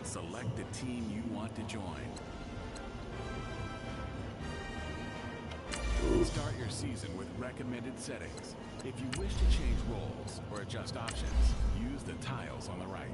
Select the team you want to join. Start your season with recommended settings. If you wish to change roles or adjust options, use the tiles on the right.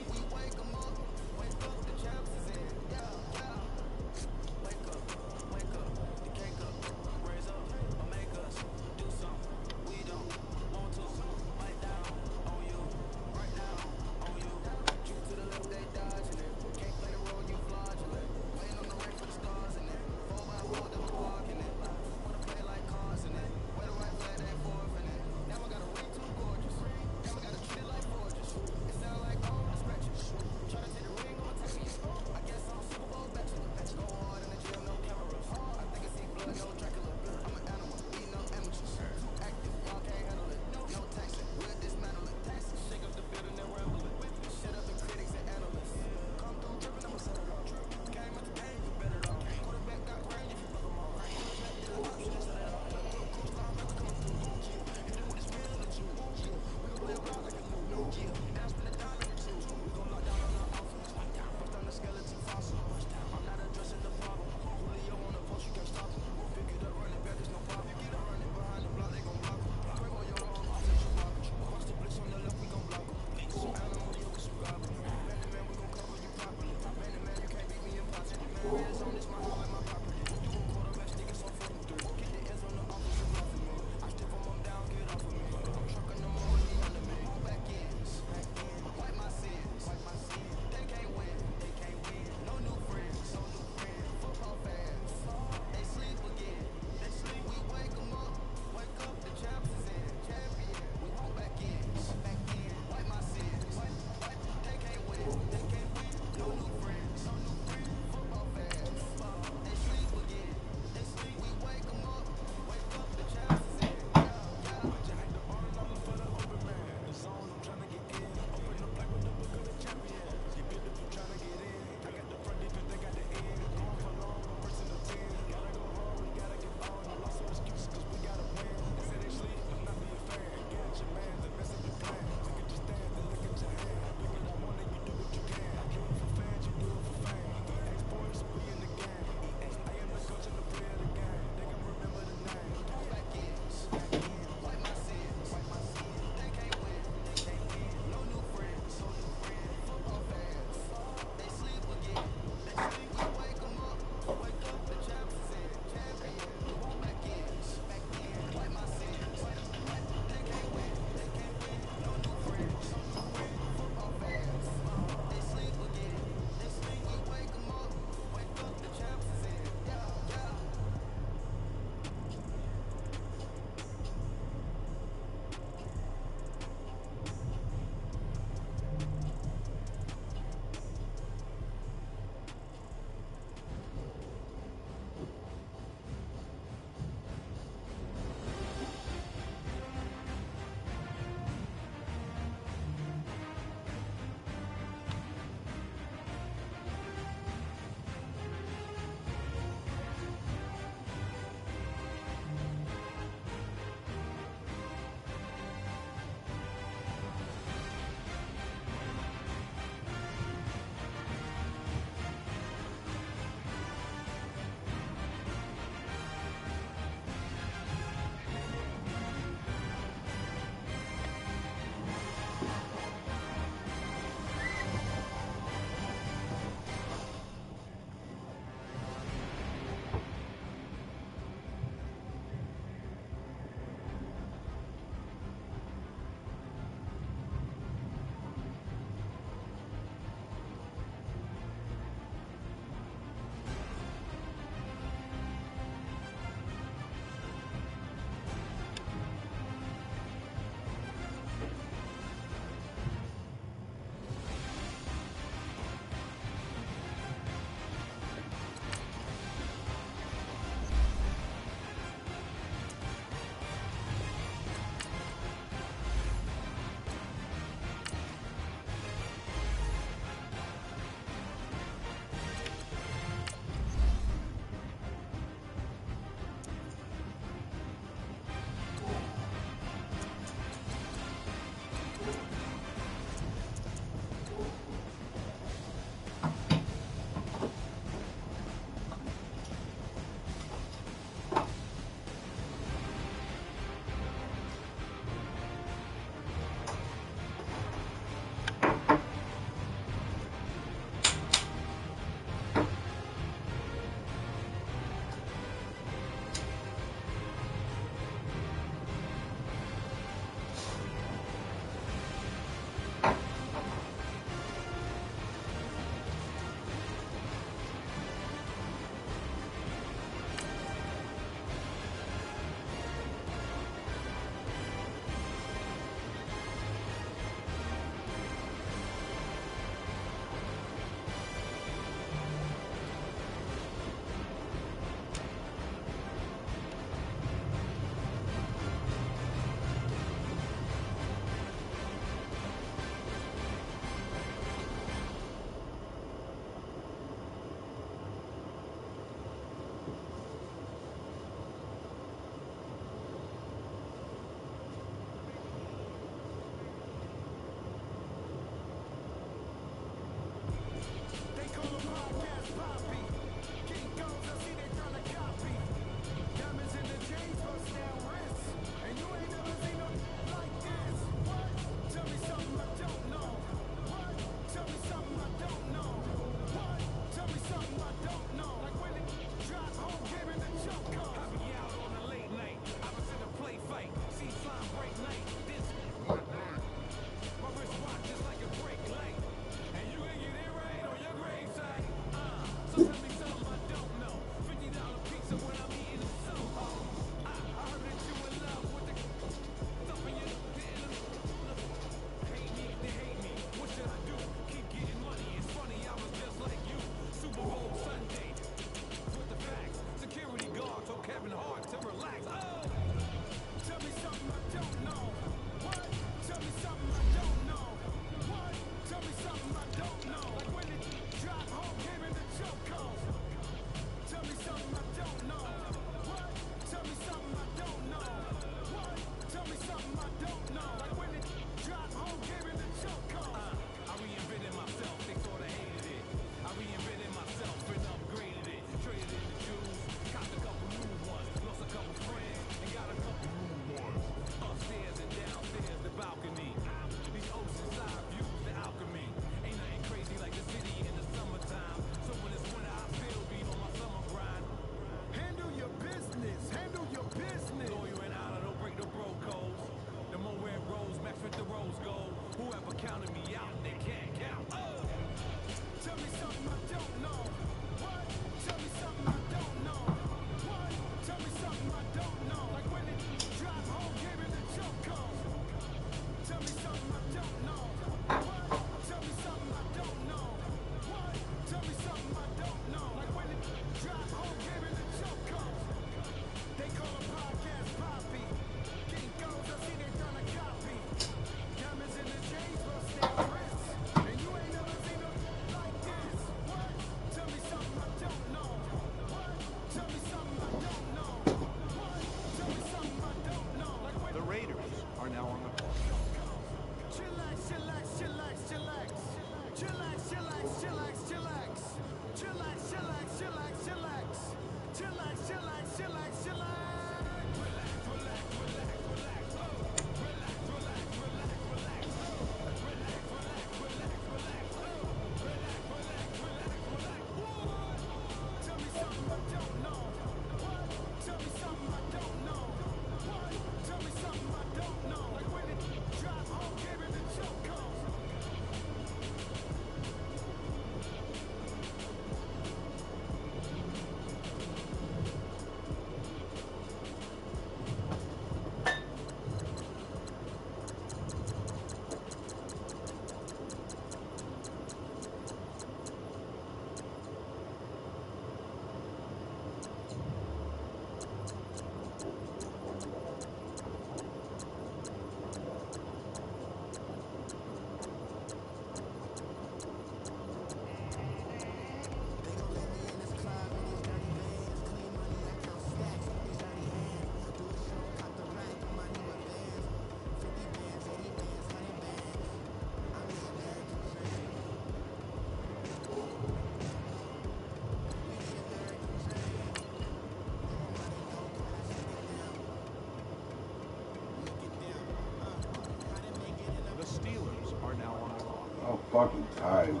Fucking time.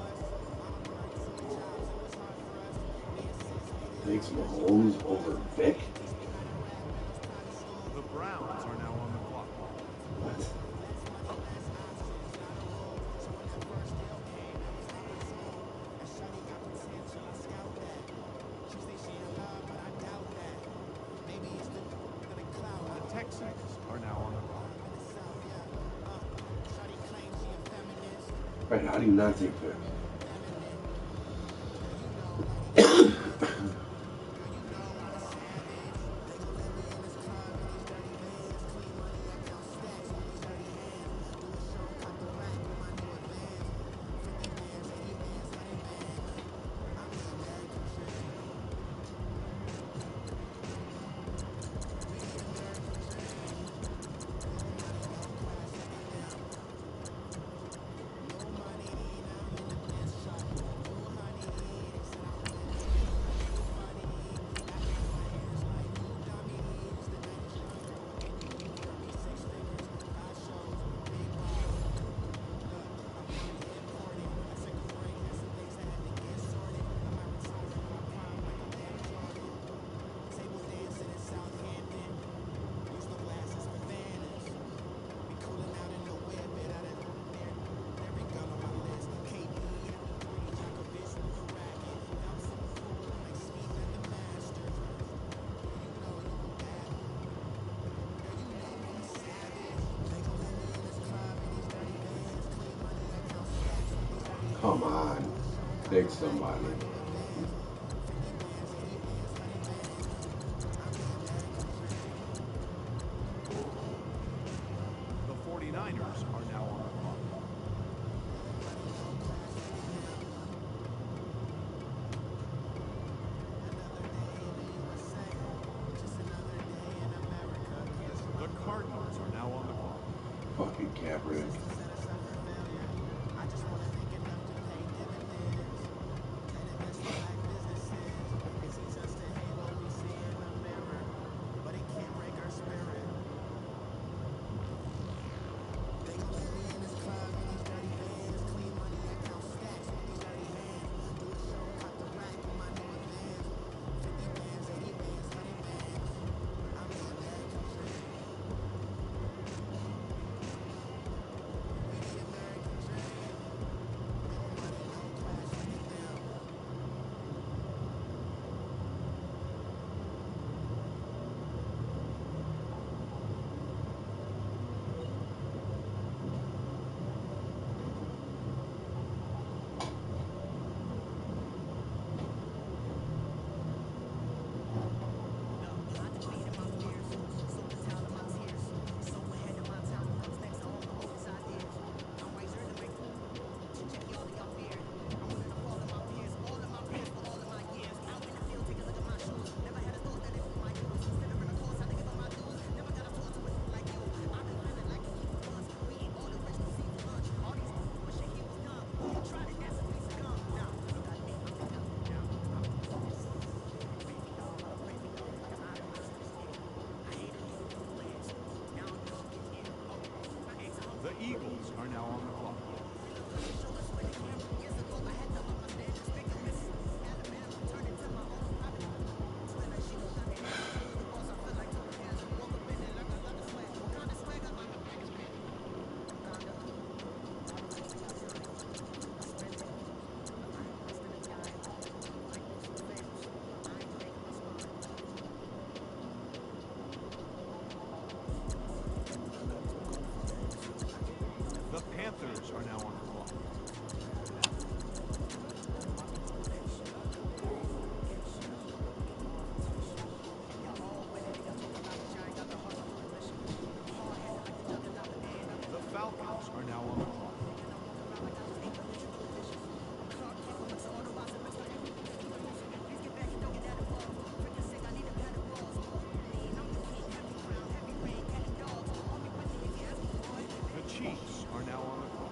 Takes Mahomes over Vic. The Browns are now on the clock. What? The Texans are now on the clock. Right, how do you not take Vic? Come on. Pick somebody. The 49ers are now on the clock. The Cardinals are now on the clock. Fucking Kaepernick. The Eagles are now on the clock. The Panthers are now on the clock. The Falcons are now on the clock. The Chiefs are now on the clock.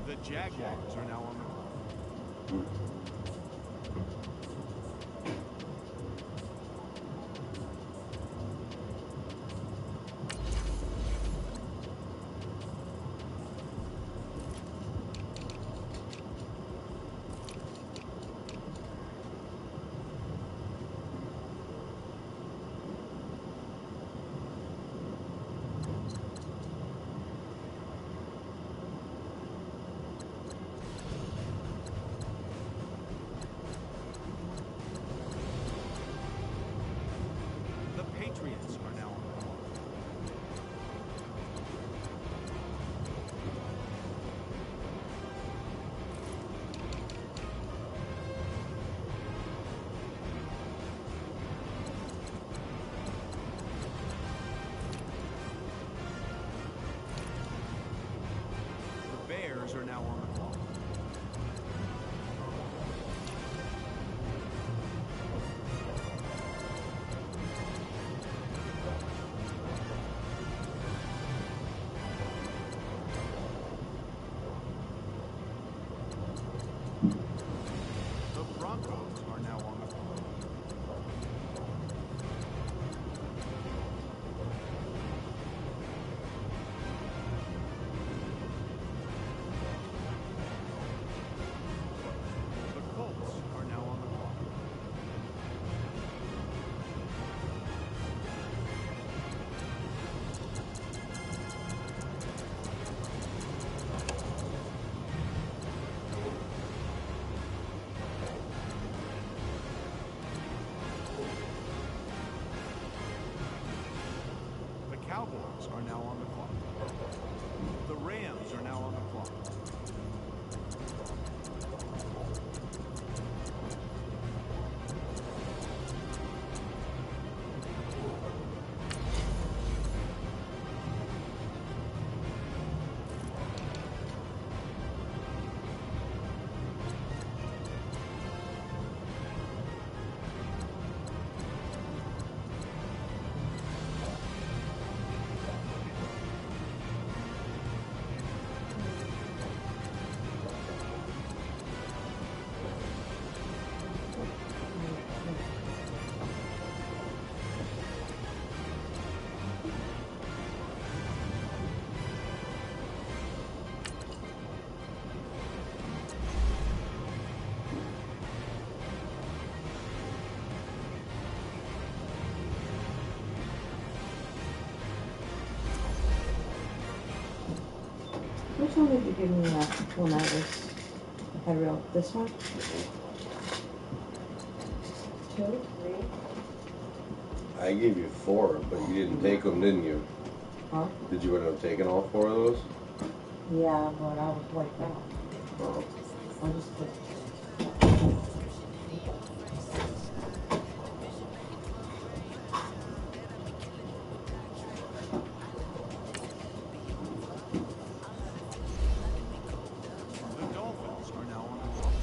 The Jaguars are now on the clock. The Patriots are now on the clock. The Bears are now on the clock. The Broncos are now on the clock. Cowboys are now on the clock. The Rams are now on the clock. Which one did you give me when I was had real? This one? 2, 3. I gave you 4, but you didn't take them, didn't you? Huh? Did you end up taking all 4 of those? Yeah, but I was wiped out. Oh. I just put. The Dolphins are now on the clock.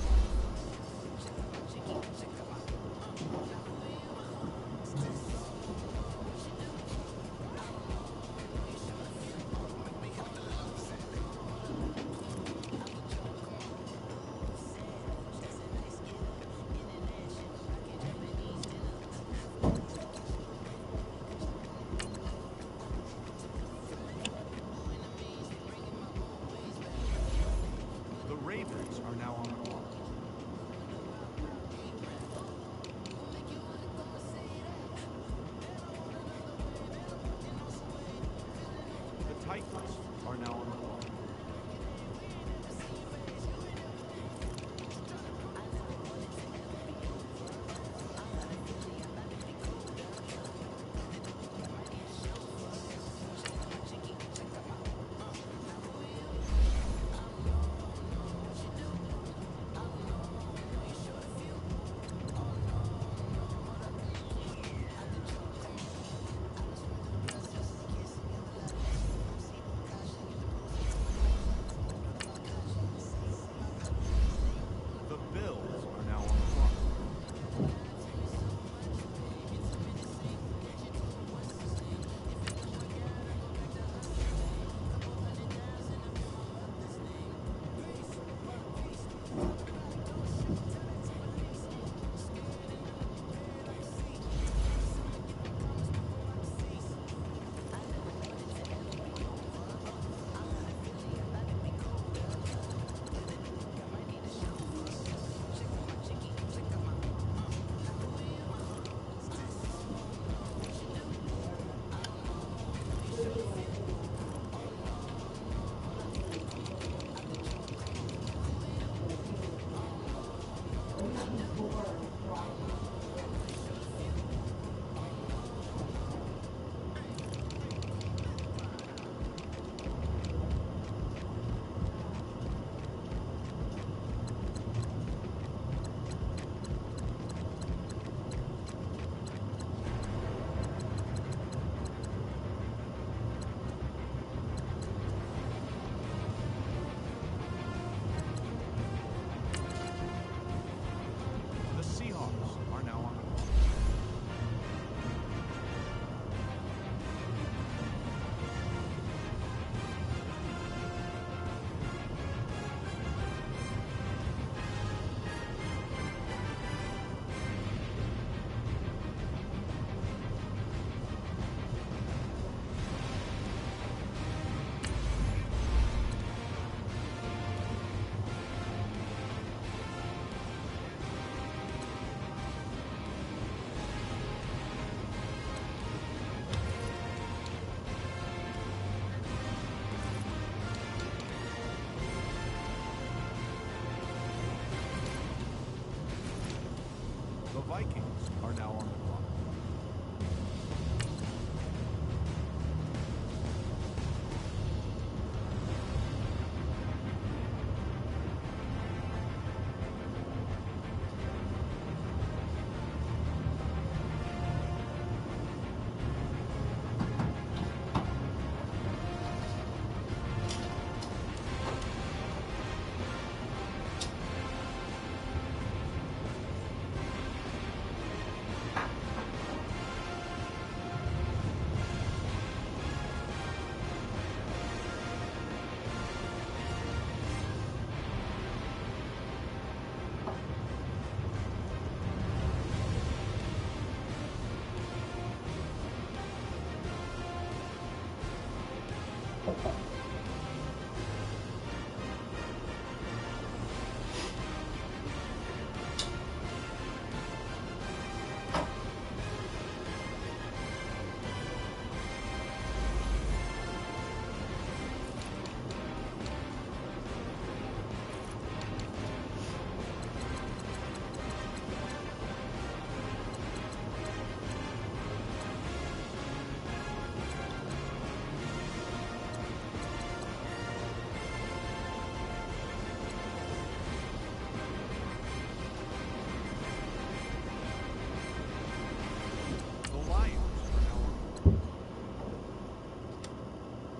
The Lions are now on.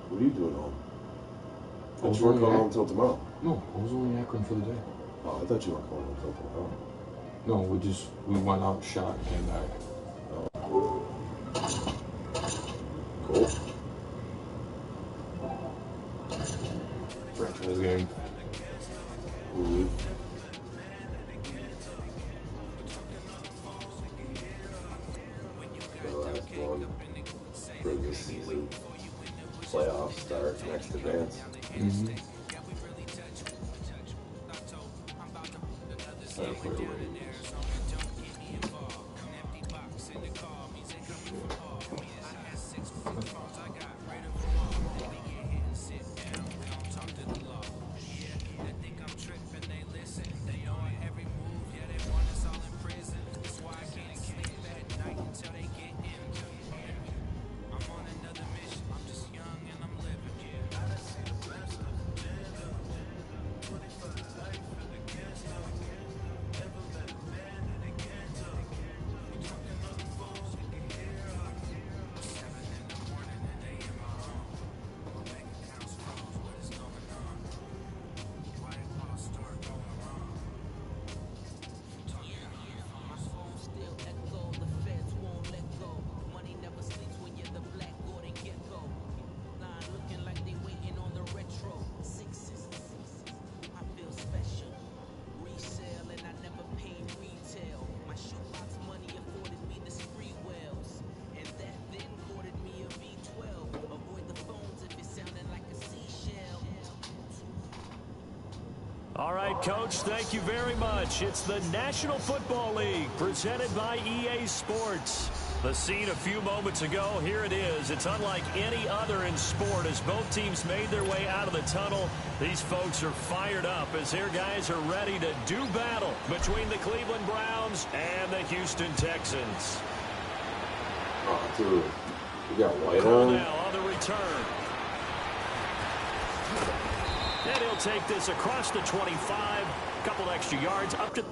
What are you doing home? I I was thought you weren't only going at- home until tomorrow. No, I was only Akron for the day. Oh, I thought you weren't going home until tomorrow. No, we went out, shot, and came back. Cool. Franchise game. Mm-hmm. The last one for this season. Playoffs start next advance. Mm-hmm. I play the Raiders. All right, Coach, thank you very much. It's the National Football League presented by EA Sports. The scene a few moments ago, here it is. It's unlike any other in sport as both teams made their way out of the tunnel. These folks are fired up as their guys are ready to do battle between the Cleveland Browns and the Houston Texans. Oh, dude. You got White Cole on? now on the return. And he'll take this across the 25. Couple extra yards up to...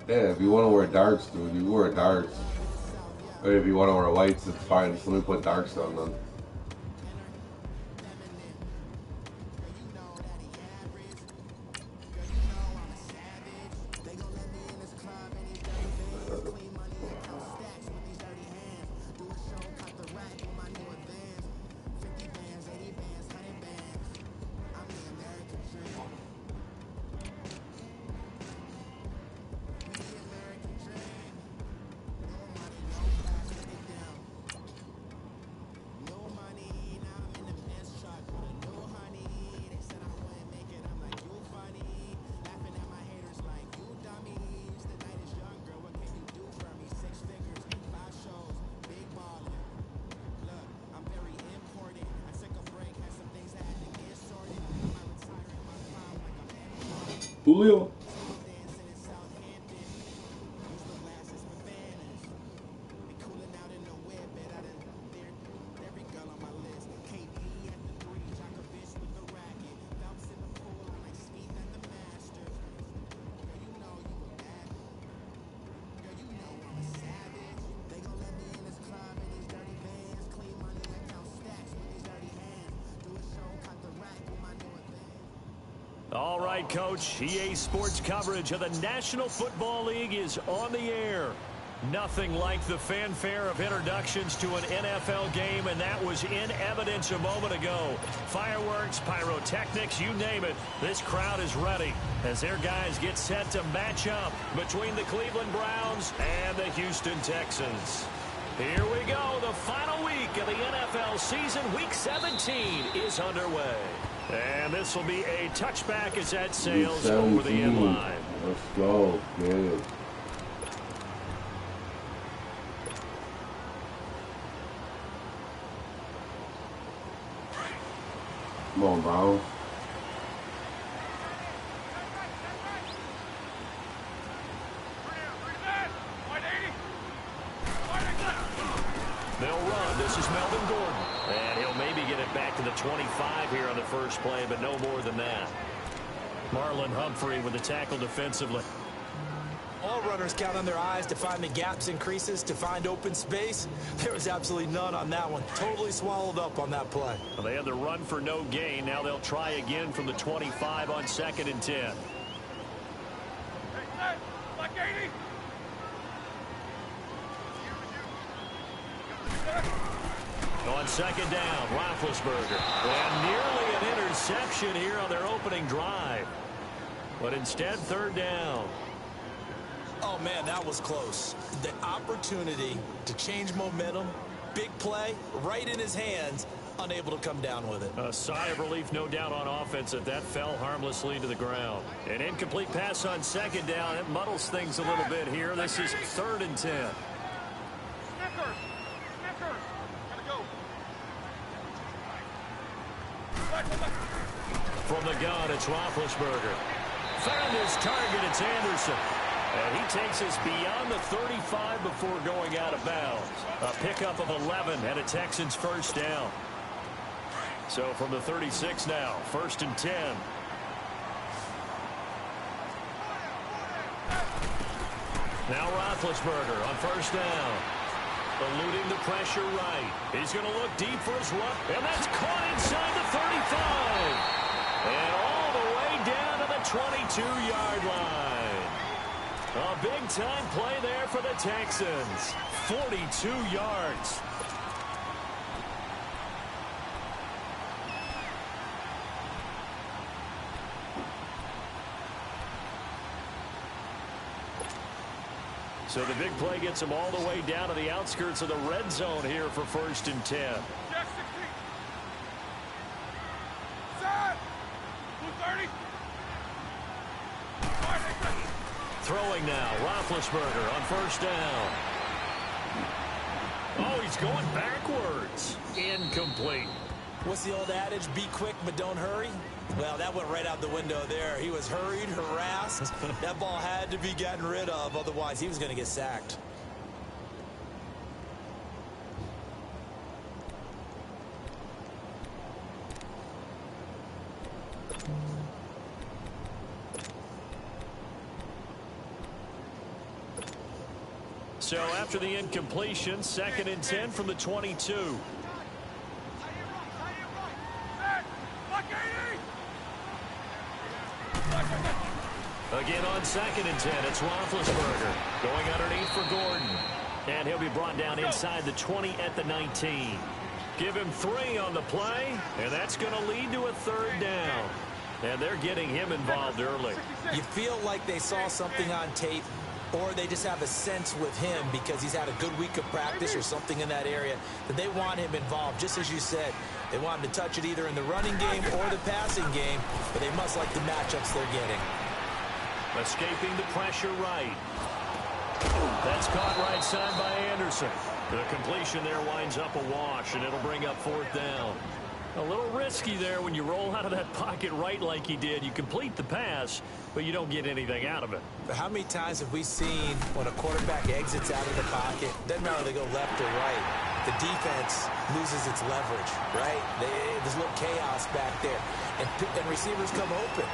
Yeah, if you want to wear darks, dude, you wear darks. Or if you want to wear whites, it's fine. Just let me put darks on them. Julio. All right, Coach. EA Sports coverage of the National Football League is on the air. Nothing like the fanfare of introductions to an NFL game, and that was in evidence a moment ago. Fireworks, pyrotechnics, you name it. This crowd is ready as their guys get set to match up between the Cleveland Browns and the Houston Texans. Here we go. The final week of the NFL season. Week 17 is underway. And this will be a touchback as that sails over the end line. Let's go, man. Come on, Brown. They'll run. This is Melvin Gordon. And he'll maybe get it back to the 25 here on the first play, but no more than that. Marlon Humphrey with the tackle defensively. All runners count on their eyes to find the gaps and creases, to find open space. There was absolutely none on that one. Totally swallowed up on that play. Well, they had the run for no gain. Now they'll try again from the 25 on 2nd and 10. On 2nd down, Roethlisberger. And nearly an interception here on their opening drive. But instead, 3rd down. Oh, man, that was close. The opportunity to change momentum, big play, right in his hands, unable to come down with it. A sigh of relief, no doubt, on offense that fell harmlessly to the ground. An incomplete pass on 2nd down. It muddles things a little bit here. This is 3rd and 10. From the gun, it's Roethlisberger. Found his target, it's Anderson. And he takes us beyond the 35 before going out of bounds. A pickup of 11 and a Texans 1st down. So from the 36 now, 1st and 10. Now Roethlisberger on 1st down. Eluding the pressure right. He's going to look deep for his run. And that's caught inside the 35. And all the way down to the 22-yard line. A big-time play there for the Texans. 42 yards. So the big play gets them all the way down to the outskirts of the red zone here for 1st and 10. Throwing now, Roethlisberger on 1st down. Oh, he's going backwards. Incomplete. What's the old adage? Be quick, but don't hurry. Well, that went right out the window there. He was hurried, harassed. That ball had to be gotten rid of, otherwise he was going to get sacked. So after the incompletion, 2nd and 10 from the 22. Again on 2nd and 10, it's Roethlisberger going underneath for Gordon. And he'll be brought down inside the 20 at the 19. Give him 3 on the play, and that's going to lead to a 3rd down. And they're getting him involved early. You feel like they saw something on tape, or they just have a sense with him because he's had a good week of practice or something in that area that they want him involved. Just as you said, they want him to touch it either in the running game or the passing game, but they must like the matchups they're getting. Escaping the pressure right. That's caught right side by Anderson. The completion there winds up a wash, and it'll bring up 4th down. A little risky there when you roll out of that pocket right like he did. You complete the pass, but you don't get anything out of it. But how many times have we seen when a quarterback exits out of the pocket, doesn't matter if they go left or right, the defense loses its leverage, right? There's a little chaos back there, and receivers come open.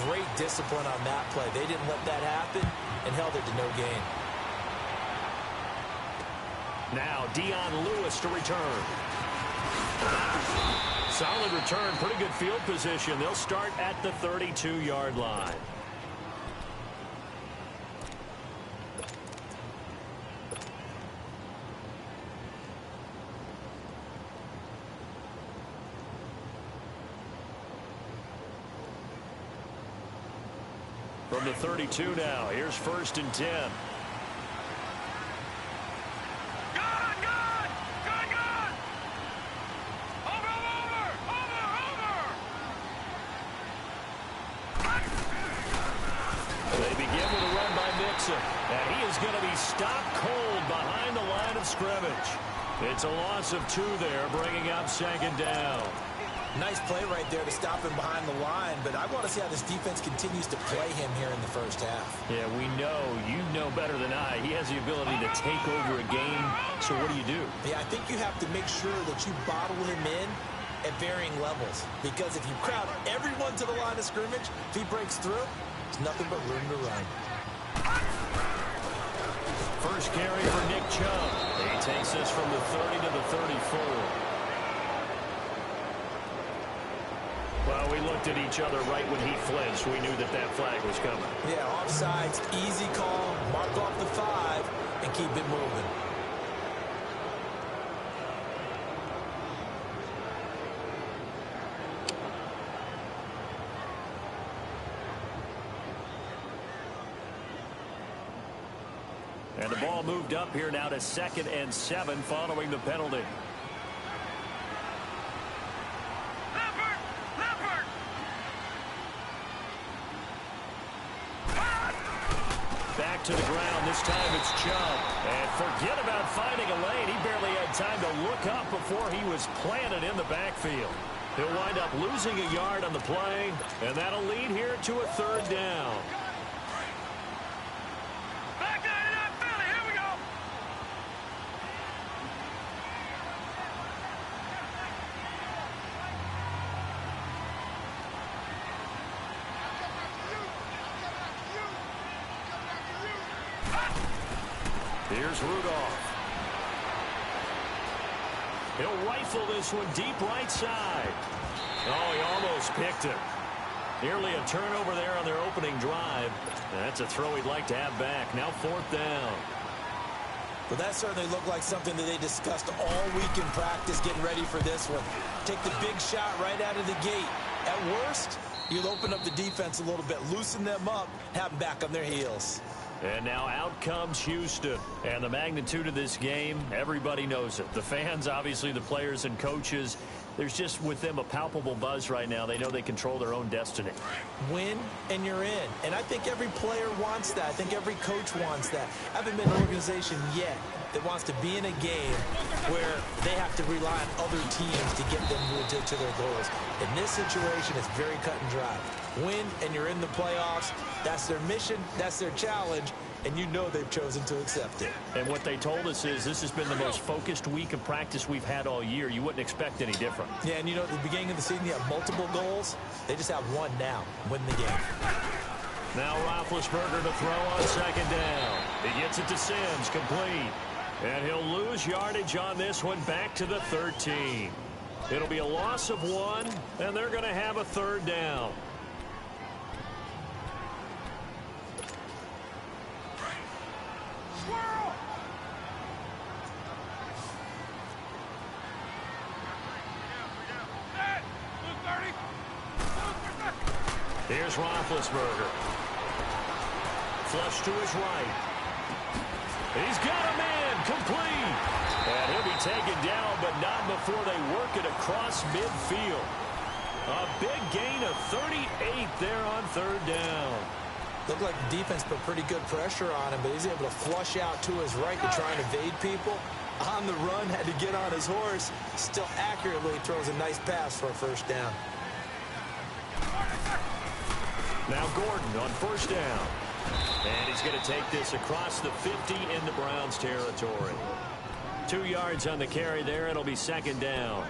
Great discipline on that play. They didn't let that happen and held it to no gain. Now Dion Lewis to return. Solid return, pretty good field position. They'll start at the 32-yard line. From the 32 now, here's 1st and 10. And he is going to be stopped cold behind the line of scrimmage. It's a loss of 2 there, bringing up 2nd down. Nice play right there to stop him behind the line, but I want to see how this defense continues to play him here in the first half. Yeah, we know, you know better than I, he has the ability to take over a game, so what do? Yeah, I think you have to make sure that you bottle him in at varying levels, because if you crowd everyone to the line of scrimmage, if he breaks through, there's nothing but room to run. First carry for Nick Chubb. He takes this from the 30 to the 34. Well, we looked at each other right when he flinched. We knew that flag was coming. Yeah, offsides, easy call, mark off the 5, and keep it moving. And the ball moved up here now to 2nd and 7 following the penalty. Back to the ground. This time it's Chubb. And forget about finding a lane. He barely had time to look up before he was planted in the backfield. He'll wind up losing a yard on the play, and that'll lead here to a 3rd down. Here's Rudolph. He'll rifle this one deep right side. Oh, he almost picked it. Nearly a turnover there on their opening drive. That's a throw he'd like to have back. Now 4th down. Well, that certainly looked like something that they discussed all week in practice, getting ready for this one. Take the big shot right out of the gate. At worst, you'll open up the defense a little bit, loosen them up, have them back on their heels. And now out comes Houston. And the magnitude of this game, everybody knows it. The fans, obviously the players and coaches, there's just with them a palpable buzz right now. They know they control their own destiny. Win and you're in. And I think every player wants that. I think every coach wants that. I haven't been an organization yet that wants to be in a game where they have to rely on other teams to get them to their goals. In this situation, it's very cut and dry. Win and you're in the playoffs. That's their mission. That's their challenge. And you know they've chosen to accept it. And what they told us is this has been the most focused week of practice we've had all year. You wouldn't expect any different. Yeah, and you know, at the beginning of the season, you have multiple goals. They just have one now. Win the game. Now Roethlisberger to throw on 2nd down. He gets it to Sims, complete. And he'll lose yardage on this one back to the 13. It'll be a loss of 1, and they're going to have a 3rd down. Here's Roethlisberger. Flush to his right. He's got a man, complete. And he'll be taken down, but not before they work it across midfield. A big gain of 38 there on 3rd down. Looked like the defense put pretty good pressure on him, but he's able to flush out to his right to try and evade people. on the run, had to get on his horse. Still accurately throws a nice pass for a first down. Now Gordon on first down. And he's going to take this across the 50 into Browns territory. 2 yards on the carry there. It'll be second down.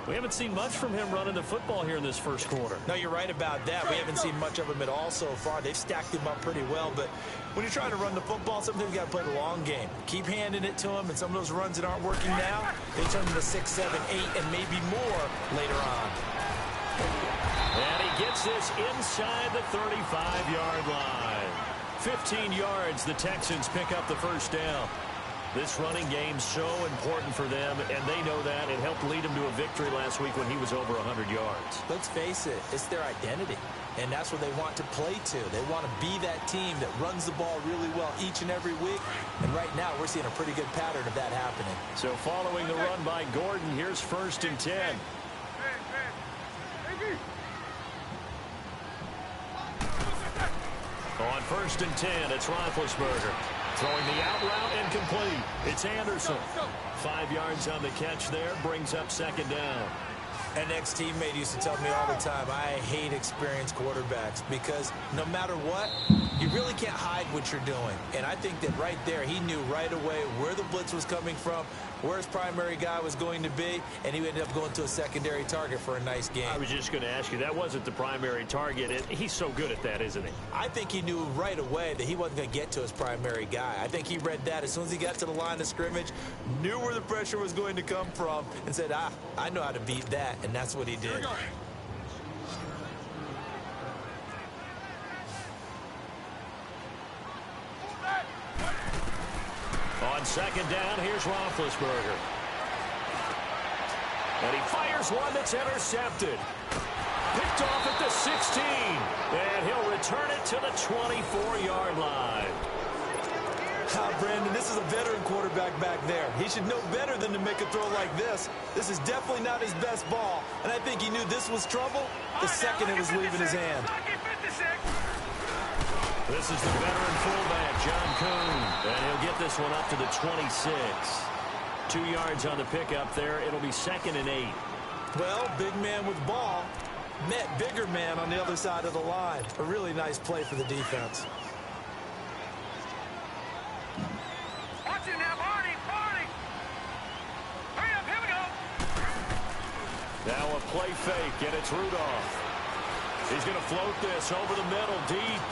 We haven't seen much from him running the football here in this first quarter. No, you're right about that. We haven't seen much of him at all so far. They've stacked him up pretty well, but when you're trying to run the football, sometimes you got to play the long game. Keep handing it to him, and some of those runs that aren't working now, they turn into 6, 7, 8, and maybe more later on. And he gets this inside the 35-yard line. 15 yards, the Texans pick up the first down. This running game's so important for them, and they know that. It helped lead them to a victory last week when he was over 100 yards. Let's face it, it's their identity, and that's what they want to play to. They want to be that team that runs the ball really well each and every week, and right now we're seeing a pretty good pattern of that happening. So following the run by Gordon, here's 1st and 10. On 1st and 10, it's Roethlisberger. Throwing the out route incomplete. It's Anderson. 5 yards on the catch there. Brings up second down. An ex-teammate used to tell me all the time, I hate experienced quarterbacks because no matter what, you really can't hide what you're doing. And I think that right there, he knew right away where the blitz was coming from, where his primary guy was going to be, and he ended up going to a secondary target for a nice game. I was just going to ask you, that wasn't the primary target. He's so good at that, isn't he? I think he knew right away that he wasn't going to get to his primary guy. I think he read that as soon as he got to the line of scrimmage, knew where the pressure was going to come from, and said, I know how to beat that, and that's what he did. On second down, here's Roethlisberger. And he fires one that's intercepted. Picked off at the 16. And he'll return it to the 24-yard line. Brandon, this is a veteran quarterback back there. He should know better than to make a throw like this. This is definitely not his best ball. And I think he knew this was trouble the second it was leaving his hand. This is the veteran fullback, John Kuhn. And he'll get this one up to the 26. 2 yards on the pickup there. It'll be 2nd and 8. Well, big man with ball met bigger man on the other side of the line. A really nice play for the defense. Watch it now, Barney! Hurry up, here we go! Now a play fake, and it's Rudolph. He's going to float this over the middle, deep.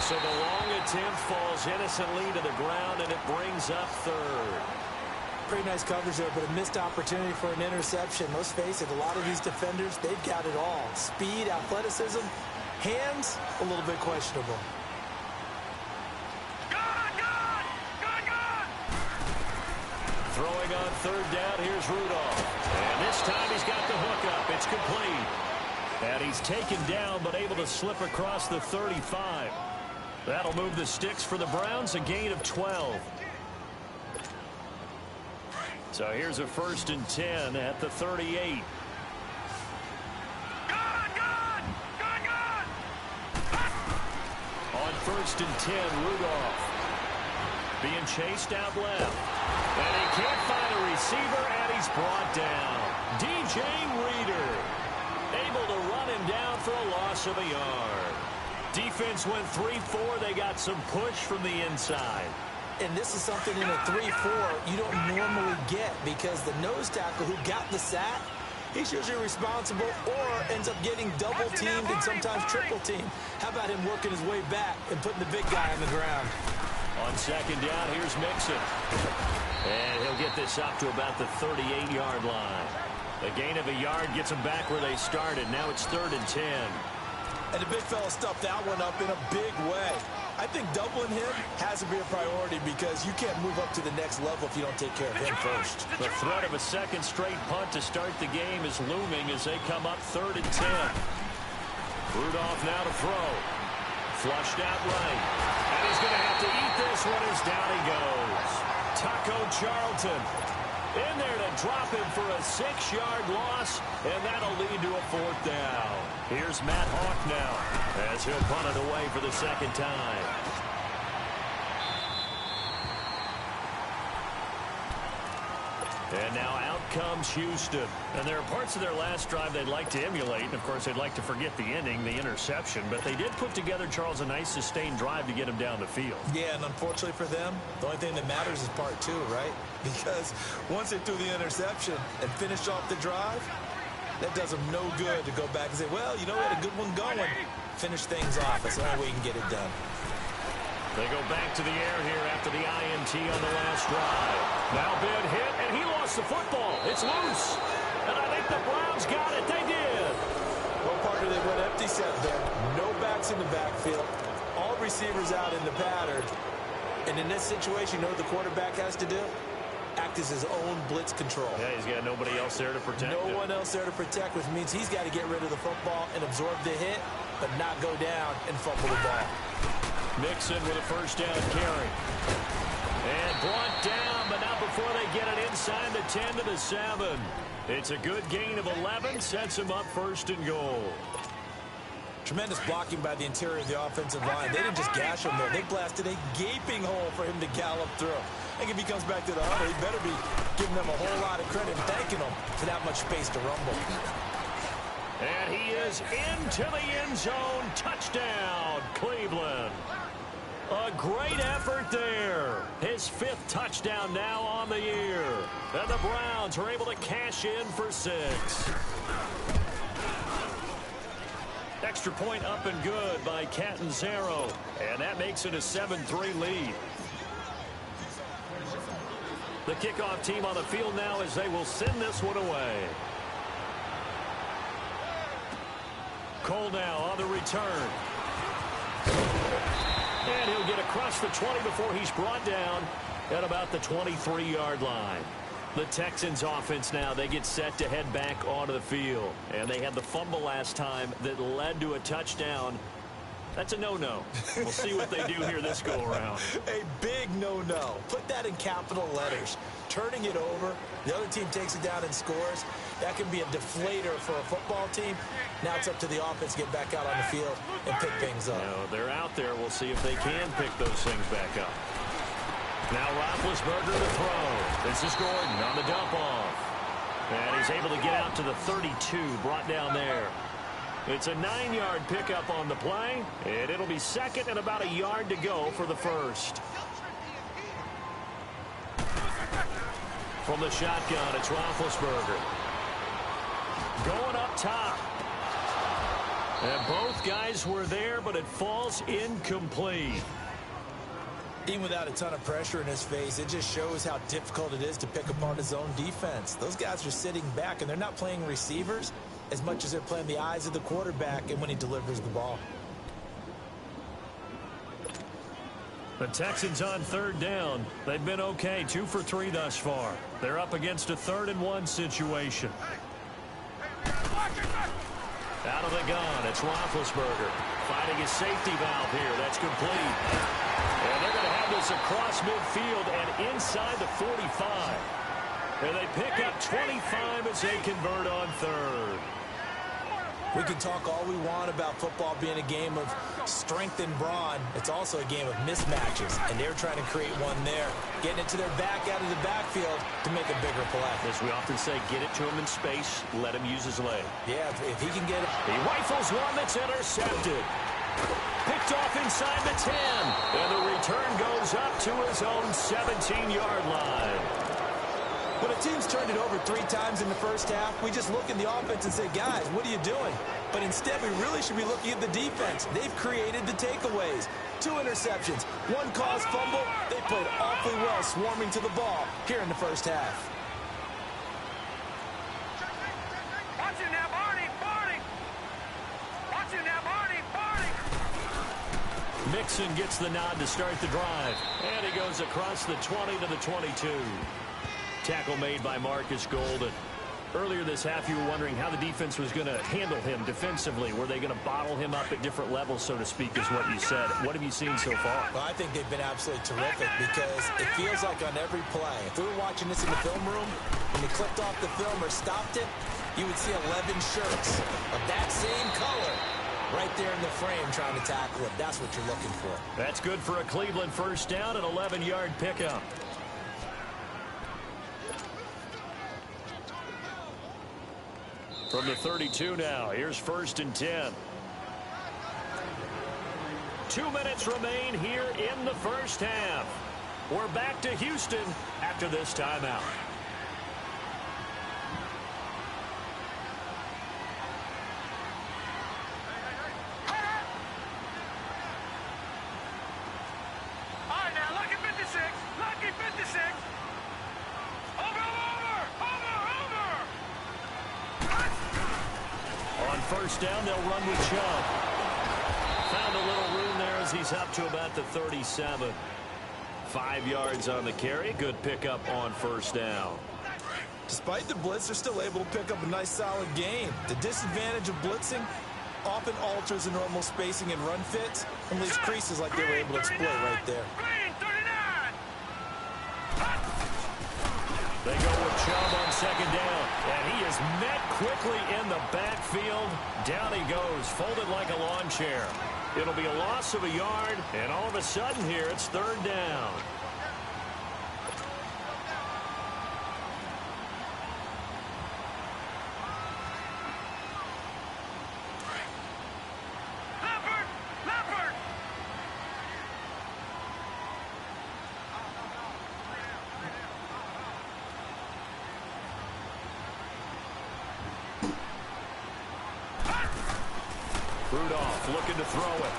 So the long attempt falls innocently to the ground, and it brings up 3rd. Pretty nice coverage there, but a missed opportunity for an interception. Let's face it, a lot of these defenders, they've got it all. Speed, athleticism, hands, a little bit questionable. Throwing on 3rd down, here's Rudolph. And this time he's got the hook up. It's complete. And he's taken down, but able to slip across the 35. That'll move the sticks for the Browns, a gain of 12. So here's a 1st and 10 at the 38. On 1st and 10, Rudolph. Being chased out left. And he can't find a receiver, and he's brought down. DJ Reader able to run him down for a loss of a yard. Defense went 3-4. They got some push from the inside. And this is something in a 3-4 you don't normally get because the nose tackle who got the sack, he's usually responsible or ends up getting double-teamed and sometimes triple-teamed. How about him working his way back and putting the big guy on the ground? On second down, here's Mixon. And he'll get this up to about the 38-yard line. A gain of a yard gets them back where they started. Now it's 3rd and 10. And the big fella stuffed that one up in a big way. I think doubling him has to be a priority because you can't move up to the next level if you don't take care of him first. The threat of a second straight punt to start the game is looming as they come up 3rd and 10. Rudolph now to throw. Flushed out right. And he's going to have to eat this one as down he goes. Taco Charlton in there to drop him for a 6-yard loss, and that'll lead to a 4th down. Here's Matt Hawk now as he'll punt it away for the second time. And now out comes Houston. And there are parts of their last drive they'd like to emulate. And, of course, they'd like to forget the ending, the interception. But they did put together, Charles, a nice sustained drive to get him down the field. Yeah, and unfortunately for them, the only thing that matters is part two, right? Because once they threw the interception and finished off the drive, that does them no good to go back and say, well, you know, we had a good one going. Finish things off. That's the only way you can get it done. They go back to the air here after the INT on the last drive. Now bid hit, and he lost the football. It's loose. And I think the Browns got it. They did. Well, partner, they went empty set there. No backs in the backfield. All receivers out in the pattern. And in this situation, you know what the quarterback has to do? Act as his own blitz control. Yeah, he's got nobody else there to protect him. No one else there to protect, which means he's got to get rid of the football and absorb the hit, but not go down and fumble the ball. Mixon with a first down carry. And brought down, but not before they get it inside the 10 to the 7. It's a good gain of 11, sets him up first and goal. Tremendous blocking by the interior of the offensive line. They didn't just gash him there. They blasted a gaping hole for him to gallop through. I think if he comes back to the huddle, he better be giving them a whole lot of credit and thanking them for that much space to rumble. And he is into the end zone. Touchdown, Cleveland. A great effort there. His 5th touchdown now on the year. And the Browns are able to cash in for 6. Extra point up and good by Catanzaro. And that makes it a 7-3 lead. The kickoff team on the field now as they will send this one away. Cole now on the return. And he'll get across the 20 before he's brought down at about the 23-yard line. The Texans offense now, they get set to head back onto the field. And they had the fumble last time that led to a touchdown. That's a no-no. We'll see what they do here this go-around. A big no-no. Put that in capital letters. Turning it over, the other team takes it down and scores. That can be a deflator for a football team. Now it's up to the offense to get back out on the field and pick things up. No, they're out there. We'll see if they can pick those things back up. Now Roethlisberger to throw. This is Gordon on the dump off. And he's able to get out to the 32, brought down there. It's a 9-yard pickup on the play, and it'll be second and about a yard to go for the first. From the shotgun, it's Roethlisberger. Going up top. And both guys were there, but it falls incomplete. Even without a ton of pressure in his face, it just shows how difficult it is to pick apart his own defense. Those guys are sitting back, and they're not playing receivers as much as they're playing the eyes of the quarterback and when he delivers the ball. The Texans on third down. They've been okay, 2 for 3 thus far. They're up against a 3rd-and-1 situation. Out of the gun, it's Roethlisberger finding his safety valve here. That's complete. And they're going to have this across midfield and inside the 45. And they pick up 25 as they convert on third. We can talk all we want about football being a game of strength and brawn. It's also a game of mismatches, and they're trying to create one there, getting it to their back out of the backfield to make a bigger play. As we often say, get it to him in space, let him use his leg. Yeah, if he can get it. He rifles one that's intercepted. Picked off inside the 10, and the return goes up to his own 17-yard line. When a team's turned it over 3 times in the first half, we just look in the offense and say, guys, what are you doing? But instead, we really should be looking at the defense. They've created the takeaways. 2 interceptions, 1 caused fumble. They played awfully well swarming to the ball here in the first half. Watch it now, Barney! Barney! Watch it now, Barney! Barney! Mixon gets the nod to start the drive. And he goes across the 20 to the 22. Tackle made by Marcus Golden. Earlier this half, you were wondering how the defense was going to handle him defensively. Were they going to bottle him up at different levels, so to speak, is what you said. What have you seen so far? Well, I think they've been absolutely terrific because it feels like on every play, if we were watching this in the film room, when they clicked off the film or stopped it, you would see 11 shirts of that same color right there in the frame trying to tackle him. That's what you're looking for. That's good for a Cleveland first down, an 11-yard pickup. From the 32 now, here's 1st and 10. 2 minutes remain here in the first half. We're back to Houston after this timeout. First down, they'll run with Chubb. Found a little room there as he's up to about the 37. 5 yards on the carry. Good pickup on first down. Despite the blitz, they're still able to pick up a nice solid gain. The disadvantage of blitzing often alters the normal spacing and run fits and leaves creases like they were able to exploit right there. They go with Chubb on second down, and he is met quickly in the backfield. Down he goes, folded like a lawn chair. It'll be a loss of a yard, and all of a sudden here, it's 3rd down. Looking to throw it.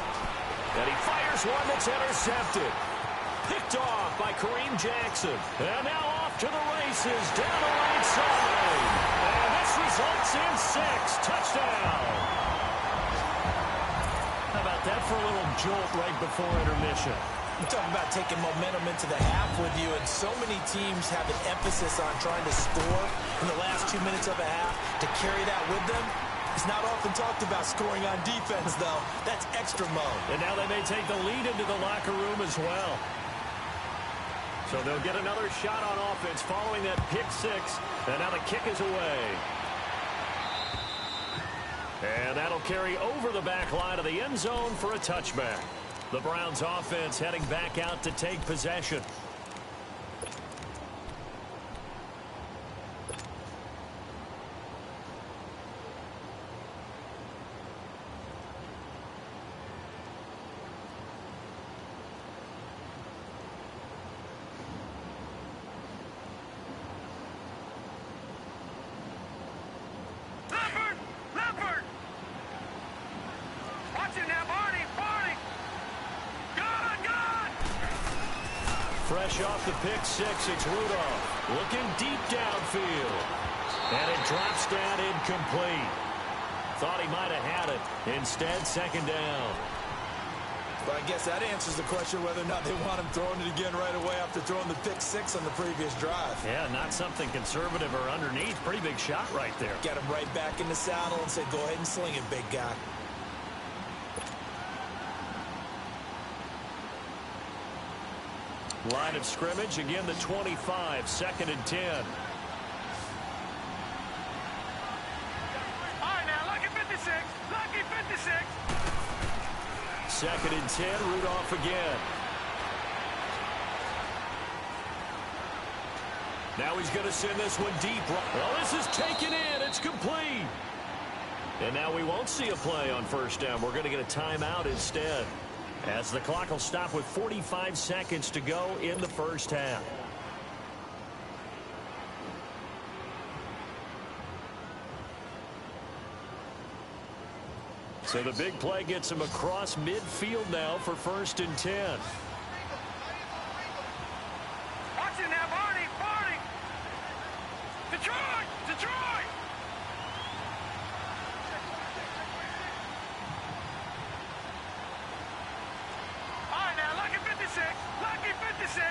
And he fires one that's intercepted. Picked off by Kareem Jackson. And now off to the races down the right side. And this results in 6. Touchdown. How about that for a little jolt right before intermission? You talk about taking momentum into the half with you, and so many teams have an emphasis on trying to score in the last 2 minutes of a half to carry that with them. It's not often talked about scoring on defense, though. That's extra mode. And now they may take the lead into the locker room as well. So they'll get another shot on offense following that pick 6. And now the kick is away. And that'll carry over the back line of the end zone for a touchback. The Browns offense heading back out to take possession. Fresh off the pick 6, it's Rudolph looking deep downfield. And it drops down incomplete. Thought he might have had it. Instead, 2nd down. But I guess that answers the question whether or not they want him throwing it again right away after throwing the pick 6 on the previous drive. Yeah, not something conservative or underneath. Pretty big shot right there. Got him right back in the saddle and said, go ahead and sling it, big guy. Line of scrimmage, again the 25, 2nd and 10. All right, now, lucky 56, lucky 56. 2nd and 10, Rudolph again. Now he's going to send this one deep. Well, this is taken in. It's complete. And now we won't see a play on first down. We're going to get a timeout instead, as the clock will stop with 45 seconds to go in the first half. So the big play gets him across midfield now for 1st and 10. Watch it now, Barney, Barney. Detroit, Detroit. All right, now, lucky 56, lucky 56.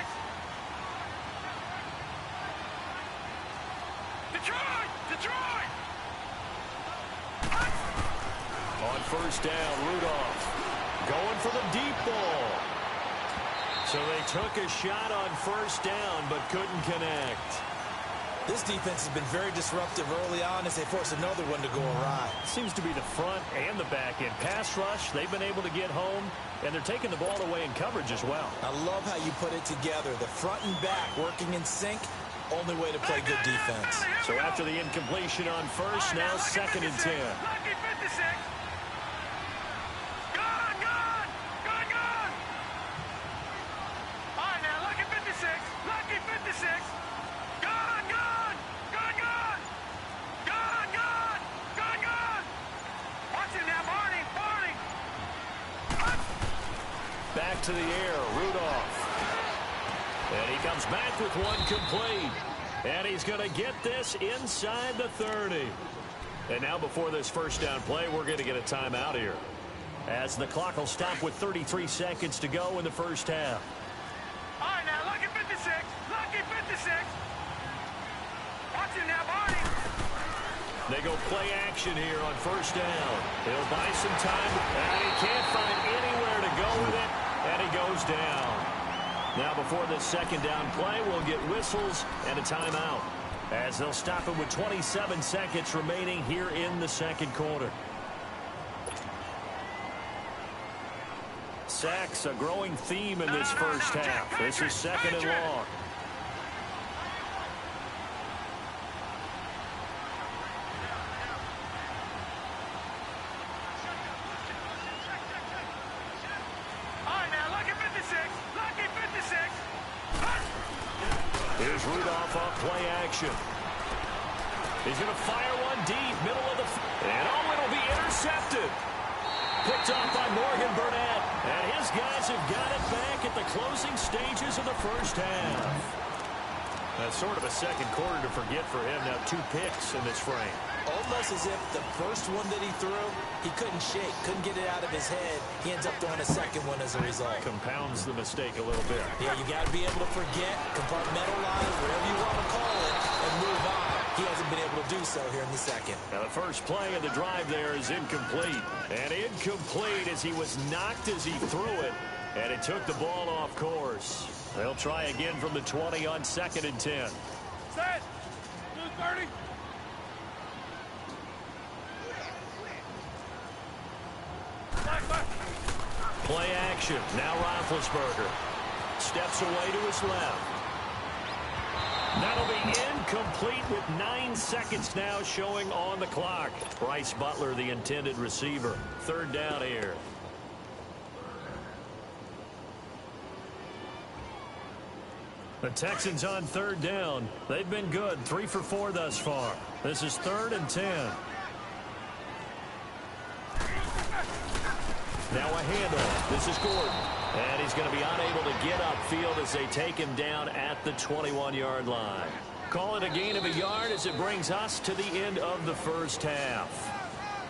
Detroit, Detroit. On first down, Rudolph going for the deep ball. So they took a shot on first down but couldn't connect. This defense has been very disruptive early on as they force another one to go awry. Seems to be the front and the back end. Pass rush, they've been able to get home, and they're taking the ball away in coverage as well. I love how you put it together. The front and back working in sync, Only way to play good defense. So after the incompletion on first, now 2nd and 10. Lucky 56. Gone, gone, gone, gone. All right, now, lucky 56. Lucky 56. Gone, gone, gone, gone. Gone, gone, gone, gone. Watch it now, Barney, Barney. Back to the air, Rudolph. And he comes back with one complete. And he's going to get this inside the 30. And now before this first down play, we're going to get a timeout here, as the clock will stop with 33 seconds to go in the first half. All right, now, lucky 56. Lucky 56. Watch it now, Barney. They go play action here on first down. He'll buy some time, and he can't find anywhere to go with it, and he goes down. Now before this second down play, we'll get whistles and a timeout, as they'll stop it with 27 seconds remaining here in the second quarter. Sacks, a growing theme in this first half. This is 2nd and long. Here's Rudolph off play action. He's going to fire one deep, middle of the... And it'll be intercepted. Picked off by Morgan Burnett. And his guys have got it back at the closing stages of the first half. That's sort of a second quarter to forget for him. Now 2 picks in this frame. Almost as if the first one that he threw, he couldn't shake, couldn't get it out of his head. He ends up throwing a second one as a result. Compounds the mistake a little bit. Yeah, you got to be able to forget, compartmentalize, whatever you want to call it, and move on. He hasn't been able to do so here in the second. Now the first play of the drive there is incomplete. And incomplete as he was knocked as he threw it. And it took the ball off course. They'll try again from the 20 on 2nd and 10. Set. 230. Play action. Now Roethlisberger steps away to his left. That'll be incomplete with 9 seconds now showing on the clock. Bryce Butler, the intended receiver. 3rd down here. The Texans on 3rd down. They've been good. 3 for 4 thus far. This is 3rd and 10. Now a handoff. This is Gordon. And he's going to be unable to get upfield as they take him down at the 21-yard line. Call it a gain of a yard as it brings us to the end of the first half.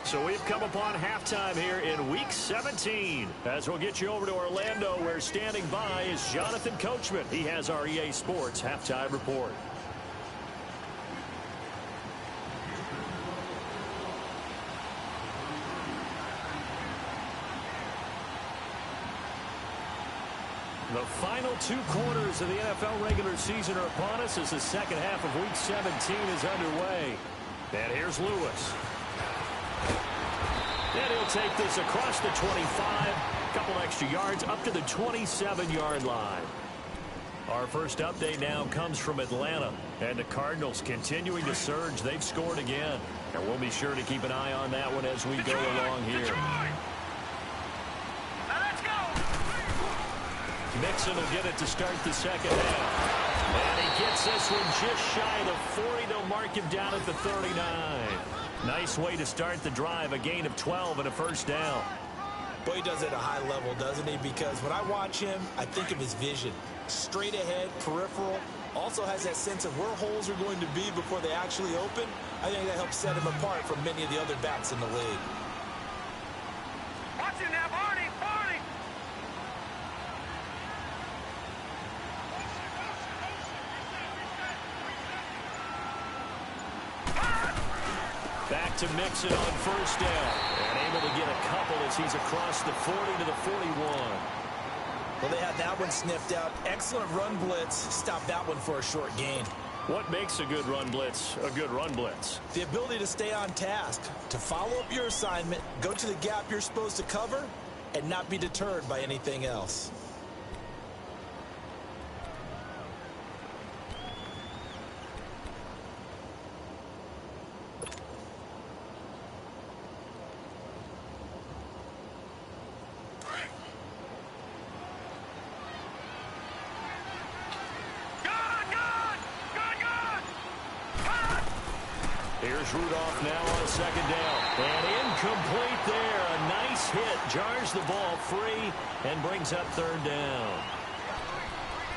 So we've come upon halftime here in Week 17. As we'll get you over to Orlando, where standing by is Jonathan Coachman. He has our EA Sports halftime report. The final 2 quarters of the NFL regular season are upon us as the second half of Week 17 is underway. And here's Lewis. And he'll take this across the 25, a couple extra yards up to the 27-yard line. Our first update now comes from Atlanta, and the Cardinals continuing to surge. They've scored again, and we'll be sure to keep an eye on that one as we go along here. Mixon will get it to start the second half. And he gets this one just shy of the 40. They'll mark him down at the 39. Nice way to start the drive, a gain of 12 and a first down. Boy, he does it at a high level, doesn't he? Because when I watch him, I think of his vision. Straight ahead, peripheral. Also has that sense of where holes are going to be before they actually open. I think that helps set him apart from many of the other backs in the league. Watch it now, Barney, Barney. Back to Mixon on first down. And able to get a couple as he's across the 40 to the 41. Well, they had that one sniffed out. Excellent run blitz. Stop that one for a short gain. What makes a good run blitz a good run blitz? The ability to stay on task, to follow up your assignment, go to the gap you're supposed to cover, and not be deterred by anything else. Here's Rudolph now on a second down. And incomplete there. A nice hit. Jars the ball free and brings up third down.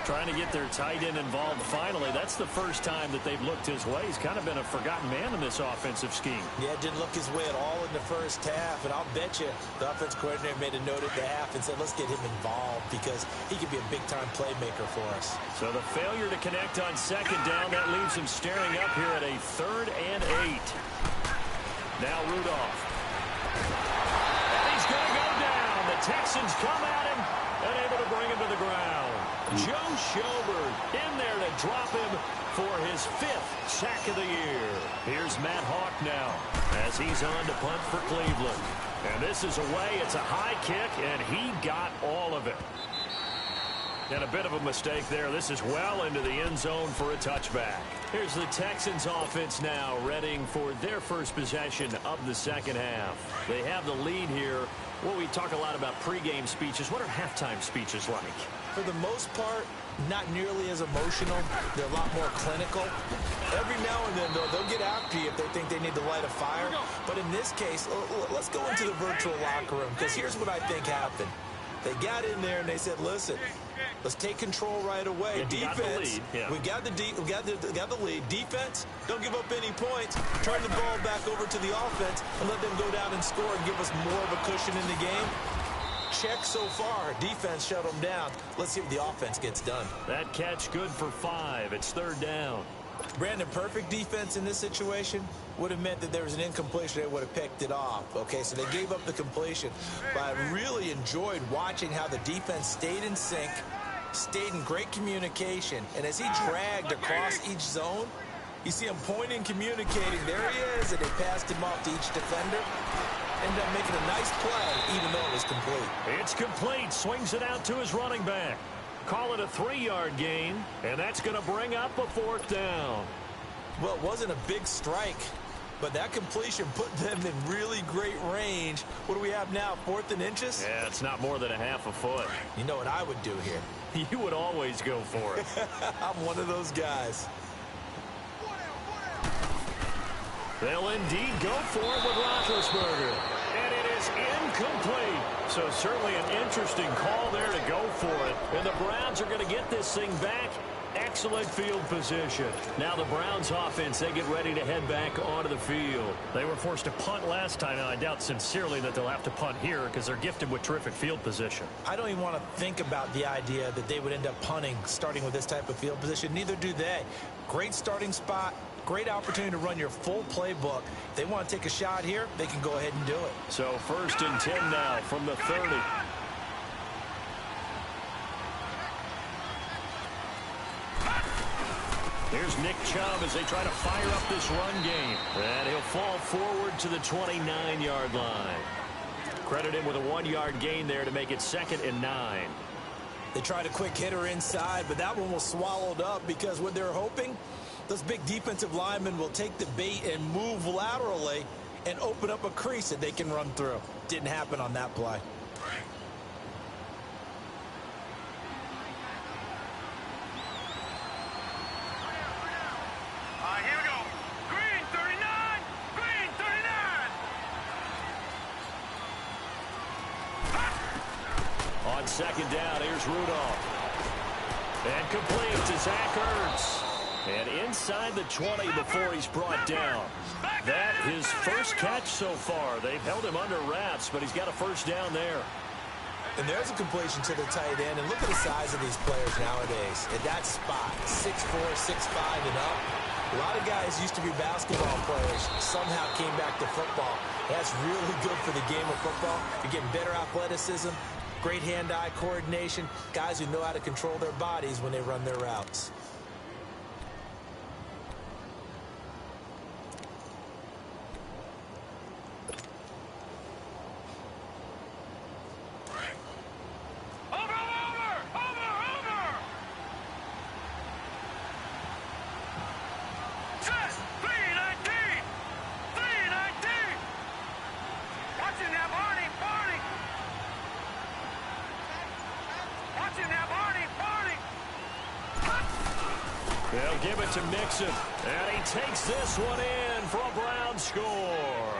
Trying to get their tight end involved finally. That's the first time that they've looked his way. He's kind of been a forgotten man in this offensive scheme. Yeah, didn't look his way at all in the first half. And I'll bet you the offense coordinator made a note at the half and said, let's get him involved because he could be a big-time playmaker for us. So the failure to connect on second down, that leaves him staring up here at a 3rd and 8. Now Rudolph. And he's going to go down. The Texans come at him and able to bring him to the ground. Joe Schobert in there to drop him for his 5th sack of the year. Here's Matt Hawk now as he's on to punt for Cleveland. And this is away. It's a high kick, and he got all of it. And a bit of a mistake there. This is well into the end zone for a touchback. Here's the Texans offense now readying for their first possession of the second half. They have the lead here. Well, we talk a lot about pregame speeches. What are halftime speeches like? For the most part, not nearly as emotional. They're a lot more clinical. Every now and then, though, they'll get after you if they think they need to light a fire. But in this case, let's go into the virtual locker room, because here's what I think happened. They got in there and they said, listen, let's take control right away. Yeah, Defense, we got the lead. Defense, don't give up any points. Turn the ball back over to the offense and let them go down and score and give us more of a cushion in the game. Check so far. Defense shut them down. Let's see if the offense gets done. That catch good for 5. It's 3rd down. Brandon, perfect defense in this situation would have meant that there was an incompletion. They would have picked it off. Okay, so they gave up the completion. But I really enjoyed watching how the defense stayed in sync, stayed in great communication. And as he dragged across each zone, you see him pointing, communicating. There he is, and they passed him off to each defender. Ended up making a nice play, even though it was complete. It's complete. Swings it out to his running back. Call it a 3-yard gain, and that's going to bring up a 4th down. Well, it wasn't a big strike, but that completion put them in really great range. What do we have now, 4th and inches? Yeah, it's not more than a half a foot. You know what I would do here? You would always go for it. I'm one of those guys. They'll indeed go for it with Roethlisberger. And it is incomplete. So certainly an interesting call there to go for it. And the Browns are going to get this thing back. Excellent field position. Now the Browns offense, they get ready to head back onto the field. They were forced to punt last time, and I doubt sincerely that they'll have to punt here because they're gifted with terrific field position. I don't even want to think about the idea that they would end up punting starting with this type of field position. Neither do they. Great starting spot. Great opportunity to run your full playbook. If they want to take a shot here, they can go ahead and do it. So 1st and 10 now from the 30. Here's Nick Chubb as they try to fire up this run game. And he'll fall forward to the 29-yard line. Credit him with a 1-yard gain there to make it 2nd and 9. They tried a quick hitter inside, but that one was swallowed up because what they're hoping, those big defensive linemen will take the bait and move laterally and open up a crease that they can run through. Didn't happen on that play. Here we go. Green 39. Green 39. On 2nd down, here's Rudolph. And complete to Zach Ertz. And inside the 20 before he's brought down. That his first catch so far. They've held him under wraps, but he's got a 1st down there. And there's a completion to the tight end. And look at the size of these players nowadays. At that spot, 6'4", 6'5", and up. A lot of guys used to be basketball players, somehow came back to football. That's really good for the game of football. You're getting better athleticism, great hand-eye coordination, guys who know how to control their bodies when they run their routes. They'll give it to Mixon. And he takes this one in for a Brown score.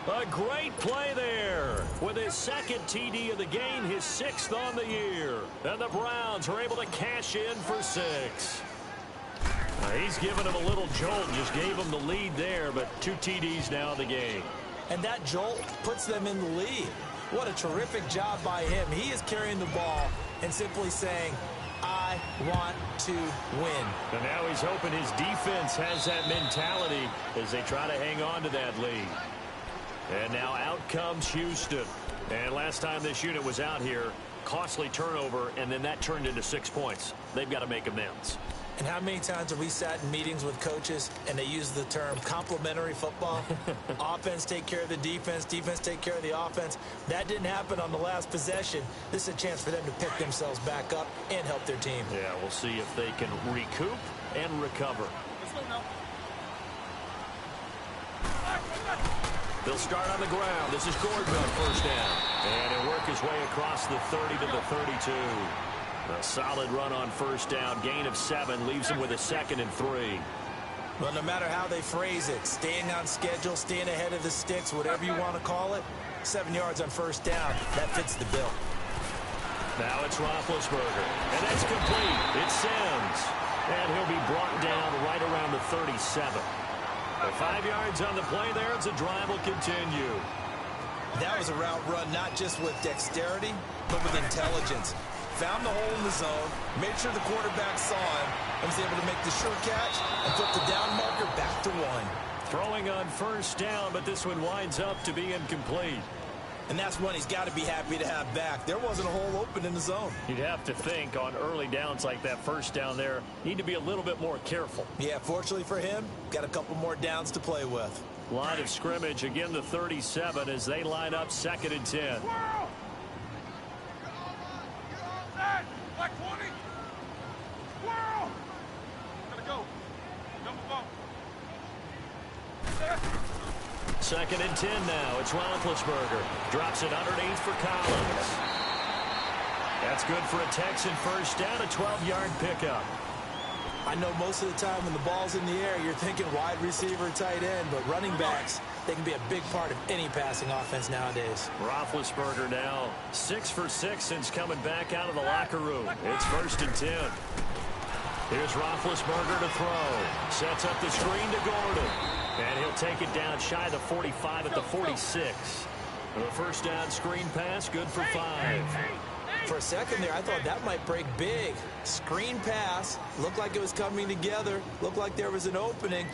A great play there. With his second TD of the game, his 6th on the year. And the Browns are able to cash in for 6. He's given him a little jolt, just gave him the lead there, but 2 TDs now in the game. And that jolt puts them in the lead. What a terrific job by him. He is carrying the ball and simply saying, I want to win. And now he's hoping his defense has that mentality as they try to hang on to that lead. And now out comes Houston. And last time this unit was out here, costly turnover, and then that turned into 6 points. They've got to make amends. And how many times have we sat in meetings with coaches and they use the term complementary football? Offense take care of the defense, defense take care of the offense. That didn't happen on the last possession. This is a chance for them to pick themselves back up and help their team. Yeah, we'll see if they can recoup and recover. They'll start on the ground. This is Gordon on first down. And he'll work his way across the 30 to the 32. A solid run on first down. Gain of 7 leaves him with a 2nd and 3. Well, no matter how they phrase it, staying on schedule, staying ahead of the sticks, whatever you want to call it, 7 yards on first down, that fits the bill. Now it's Roethlisberger. And that's complete. It's Sims. And he'll be brought down right around the 37. The 5 yards on the play there as the drive will continue. That was a route run not just with dexterity, but with intelligence. Found the hole in the zone, made sure the quarterback saw him, and was able to make the sure catch and flip the down marker back to 1. Throwing on first down, but this one winds up to be incomplete. And that's one he's got to be happy to have back. There wasn't a hole open in the zone. You'd have to think on early downs like that first down there, need to be a little bit more careful. Yeah, fortunately for him, got a couple more downs to play with. Line of scrimmage, again the 37 as they line up 2nd and 10. Like 20. Wow. Gotta go. Double bump. 2nd and 10 now. It's Roethlisberger. Drops it underneath for Collins. That's good for a Texan first down, a 12-yard pickup. I know most of the time when the ball's in the air, you're thinking wide receiver, tight end, but running backs, they can be a big part of any passing offense nowadays. Roethlisberger now 6 for 6 since coming back out of the locker room. It's 1st and 10. Here's Roethlisberger to throw. Sets up the screen to Gordon. And he'll take it down shy of the 45 at the 46. The first down screen pass, good for 5. For a second there, I thought that might break big. Screen pass, looked like it was coming together, looked like there was an opening.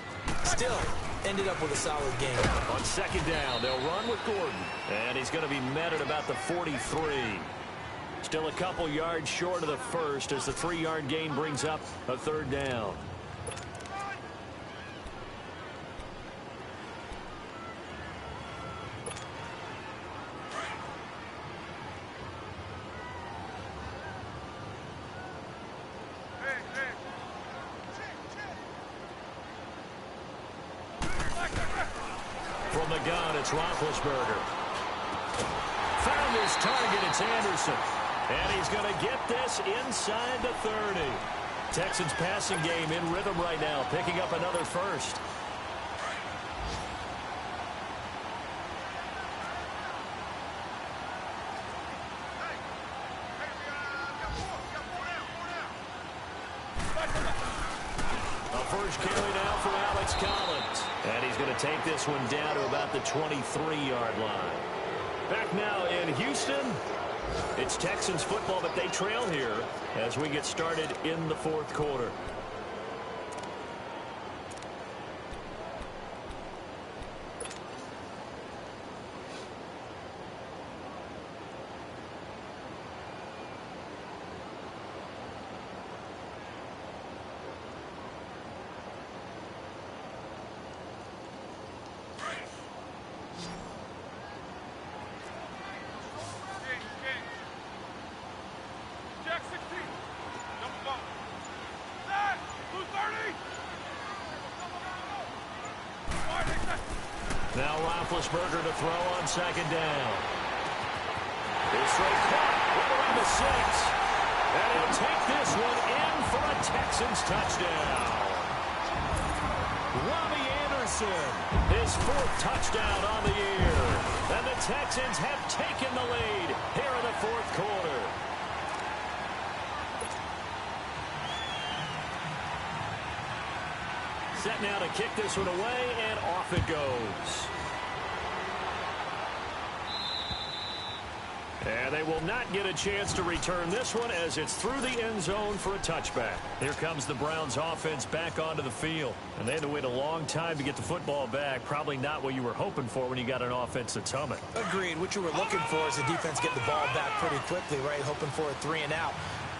Still, ended up with a solid game. On 2nd down, they'll run with Gordon. And he's going to be met at about the 43. Still a couple yards short of the first as the 3-yard gain brings up a 3rd down. From the gun, it's Roethlisberger. Found his target, it's Anderson. And he's going to get this inside the 30. Texans passing game in rhythm right now, picking up another first. A first carry now for Alex Collins. And he's going to take this one down to about the 23-yard line. Back now in Houston. It's Texans football, but they trail here as we get started in the 4th quarter. Now Roethlisberger to throw on 2nd down. His straight caught right around the 6. And he'll take this one in for a Texans touchdown. Robbie Anderson, his 4th touchdown on the year. And the Texans have taken the lead here in the 4th quarter. Set now to kick this one away, and off it goes. And they will not get a chance to return this one as it's through the end zone for a touchback. Here comes the Browns offense back onto the field. And they had to wait a long time to get the football back. Probably not what you were hoping for when you got an offense that's humming. Agreed. What you were looking for is the defense get the ball back pretty quickly, right? Hoping for a 3 and out.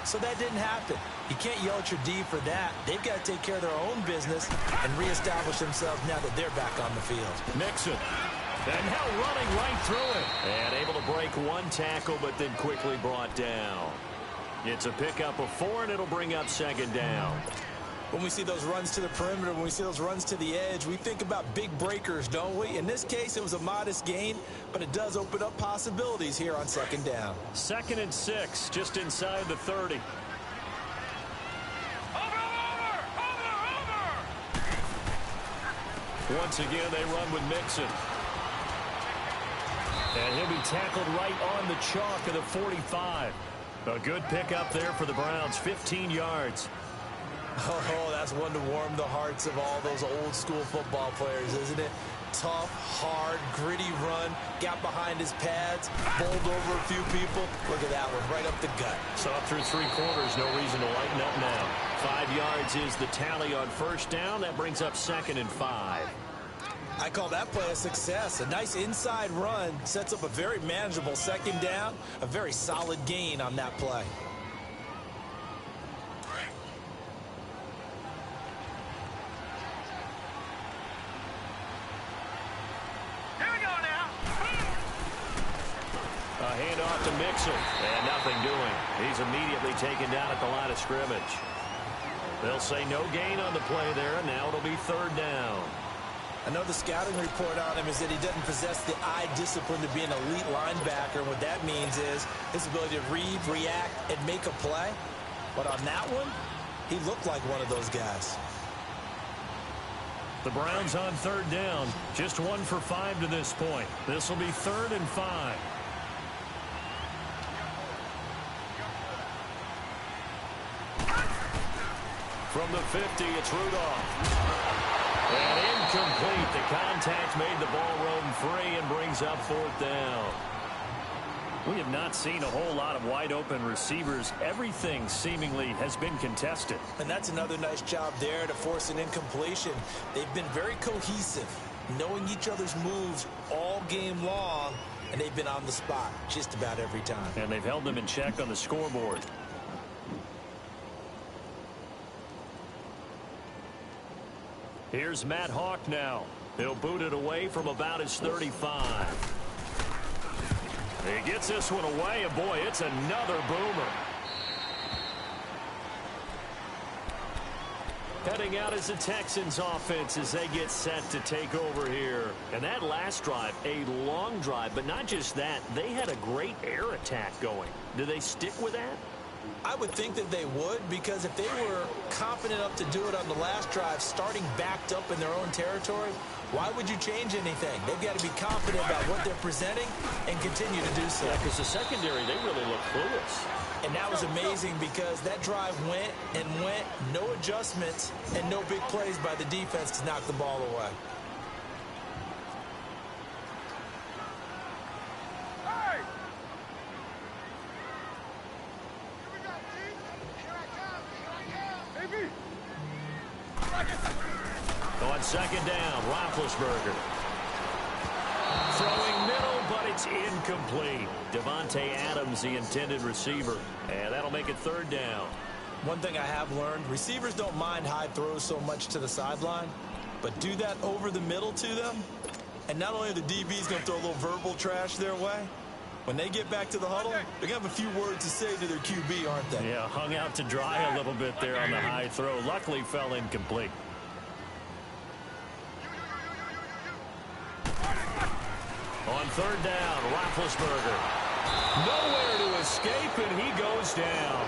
So that didn't happen. You can't yell at your D for that. They've got to take care of their own business and reestablish themselves now that they're back on the field. Nixon. And now running right through it. And able to break one tackle, but then quickly brought down. It's a pickup of 4, and it'll bring up 2nd down. When we see those runs to the perimeter, when we see those runs to the edge, we think about big breakers, don't we? In this case, it was a modest gain, but it does open up possibilities here on 2nd down. 2nd and 6, just inside the 30. Once again, they run with Mixon. And he'll be tackled right on the chalk of the 45. A good pickup there for the Browns, 15 yards. Oh, that's one to warm the hearts of all those old school football players, isn't it? Tough, hard, gritty run, got behind his pads, bowled over a few people. Look at that one, right up the gut. So up through 3 quarters, no reason to lighten up now. 5 yards is the tally on 1st down. That brings up 2nd and 5. I call that play a success. A nice inside run sets up a very manageable 2nd down, a very solid gain on that play. A handoff to Mixon, and nothing doing. He's immediately taken down at the line of scrimmage. They'll say no gain on the play there, and now it'll be 3rd down. I know the scouting report on him is that he doesn't possess the eye discipline to be an elite linebacker. What that means is his ability to read, react, and make a play. But on that one, he looked like one of those guys. The Browns on 3rd down, just 1 for 5 to this point. This will be 3rd and 5. From the 50, it's Rudolph. And incomplete. The contact made the ball roam free and brings up 4th down. We have not seen a whole lot of wide-open receivers. Everything seemingly has been contested. And that's another nice job there to force an incompletion. They've been very cohesive, knowing each other's moves all game long, and they've been on the spot just about every time. And they've held them in check on the scoreboard. Here's Matt Hawk now. He'll boot it away from about his 35. He gets this one away, and boy, it's another boomer. Heading out as the Texans offense as they get set to take over here. And that last drive, a long drive, but not just that, they had a great air attack going. Do they stick with that? I would think that they would, because if they were confident enough to do it on the last drive, starting backed up in their own territory, why would you change anything? They've got to be confident about what they're presenting and continue to do so. Yeah, because the secondary, they really look clueless. And that was amazing because that drive went and went, no adjustments, and no big plays by the defense to knock the ball away. On 2nd down, Roethlisberger. Throwing middle, but it's incomplete. Devontae Adams, the intended receiver. And that'll make it 3rd down. One thing I have learned, receivers don't mind high throws so much to the sideline, but do that over the middle to them, and not only are the DBs going to throw a little verbal trash their way, when they get back to the huddle, they're going to have a few words to say to their QB, aren't they? Yeah, hung out to dry a little bit there on the high throw. Luckily, fell incomplete. On 3rd down, Roethlisberger. Nowhere to escape, and he goes down.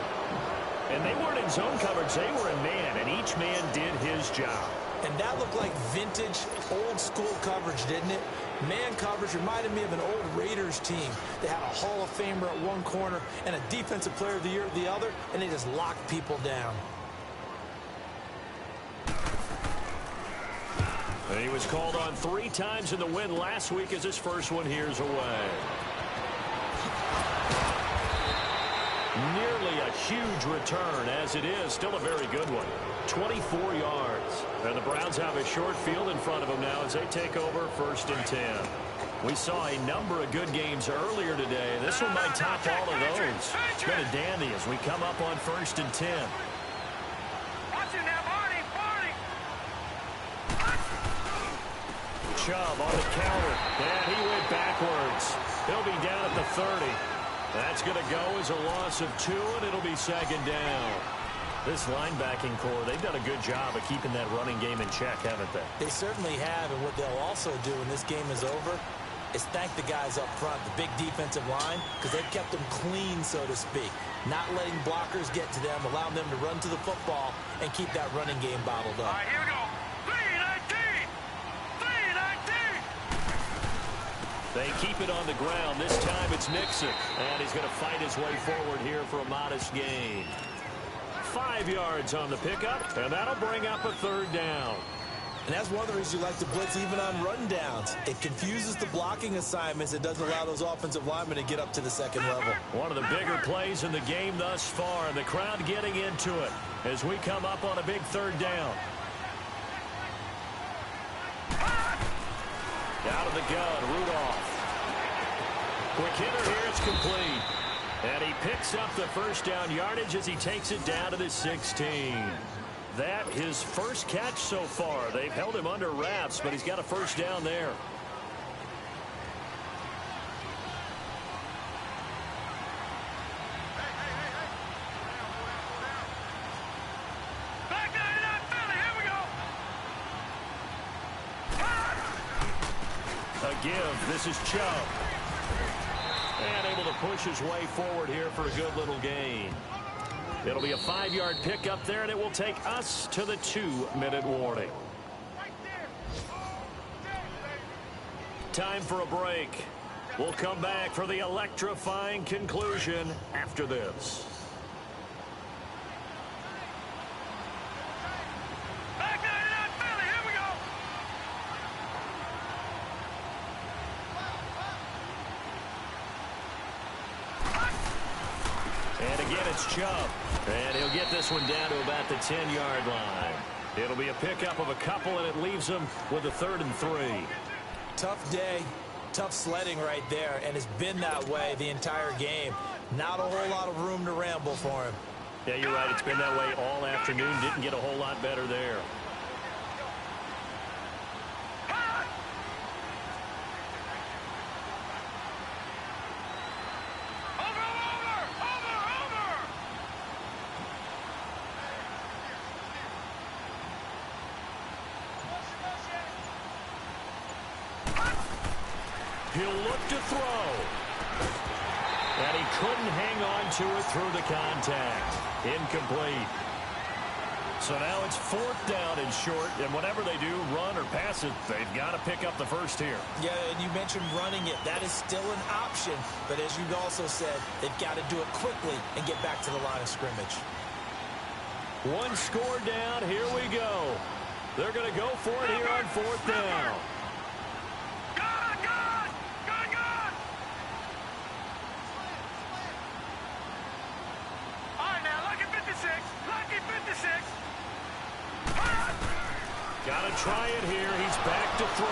And they weren't in zone coverage. They were in man, and each man did his job. And that looked like vintage, old-school coverage, didn't it? Man coverage reminded me of an old Raiders team. They had a Hall of Famer at one corner and a Defensive Player of the Year at the other, and they just locked people down. And he was called on 3 times in the win last week as his first one here's away. Nearly a huge return, as it is. Still a very good one. 24 yards. And the Browns have a short field in front of them now as they take over 1st and 10. We saw a number of good games earlier today. This one might top all of those. It's been a dandy as we come up on 1st and 10. Watch it now, Marty. Chubb on the counter. And he went backwards. He'll be down at the 30. That's going to go as a loss of 2, and it'll be 2nd down. This linebacking core, they've done a good job of keeping that running game in check, haven't they? They certainly have, and what they'll also do when this game is over is thank the guys up front, the big defensive line, because they've kept them clean, so to speak. Not letting blockers get to them, allowing them to run to the football and keep that running game bottled up. All right, here we go. 3-19. 3-19. They keep it on the ground. This time it's Nixon. And he's going to fight his way forward here for a modest gain. 5 yards on the pickup, and that'll bring up a 3rd down. And that's one of the reasons you like to blitz even on run downs. It confuses the blocking assignments. It doesn't allow those offensive linemen to get up to the 2nd level. One of the bigger plays in the game thus far, and the crowd getting into it as we come up on a big 3rd down. Out of the gun, Rudolph. Quick hitter here, it's complete. And he picks up the 1st down yardage as he takes it down to the 16. That his first catch so far. They've held him under wraps, but he's got a 1st down there. Back 99 Philly. Here we go. A give. This is Chubb. And able to push his way forward here for a good little gain. It'll be a 5-yard pickup there, and it will take us to the 2-minute warning. Time for a break. We'll come back for the electrifying conclusion after this. Back 99 Philly. Here we go. And again, it's Chubb. And he'll get this one down to about the 10-yard line. It'll be a pickup of a couple, and it leaves him with a 3rd and 3. Tough day, tough sledding right there, and it's been that way the entire game. Not a whole lot of room to ramble for him. Yeah, you're right. It's been that way all afternoon. Didn't get a whole lot better there. He'll look to throw. And he couldn't hang on to it through the contact. Incomplete. So now it's 4th down and short, and whatever they do, run or pass it, they've got to pick up the 1st here. Yeah, and you mentioned running it. That is still an option, but as you also said, they've got to do it quickly and get back to the line of scrimmage. 1 score down, here we go. They're going to go for it here on 4th down. Got to try it here. He's back to throw.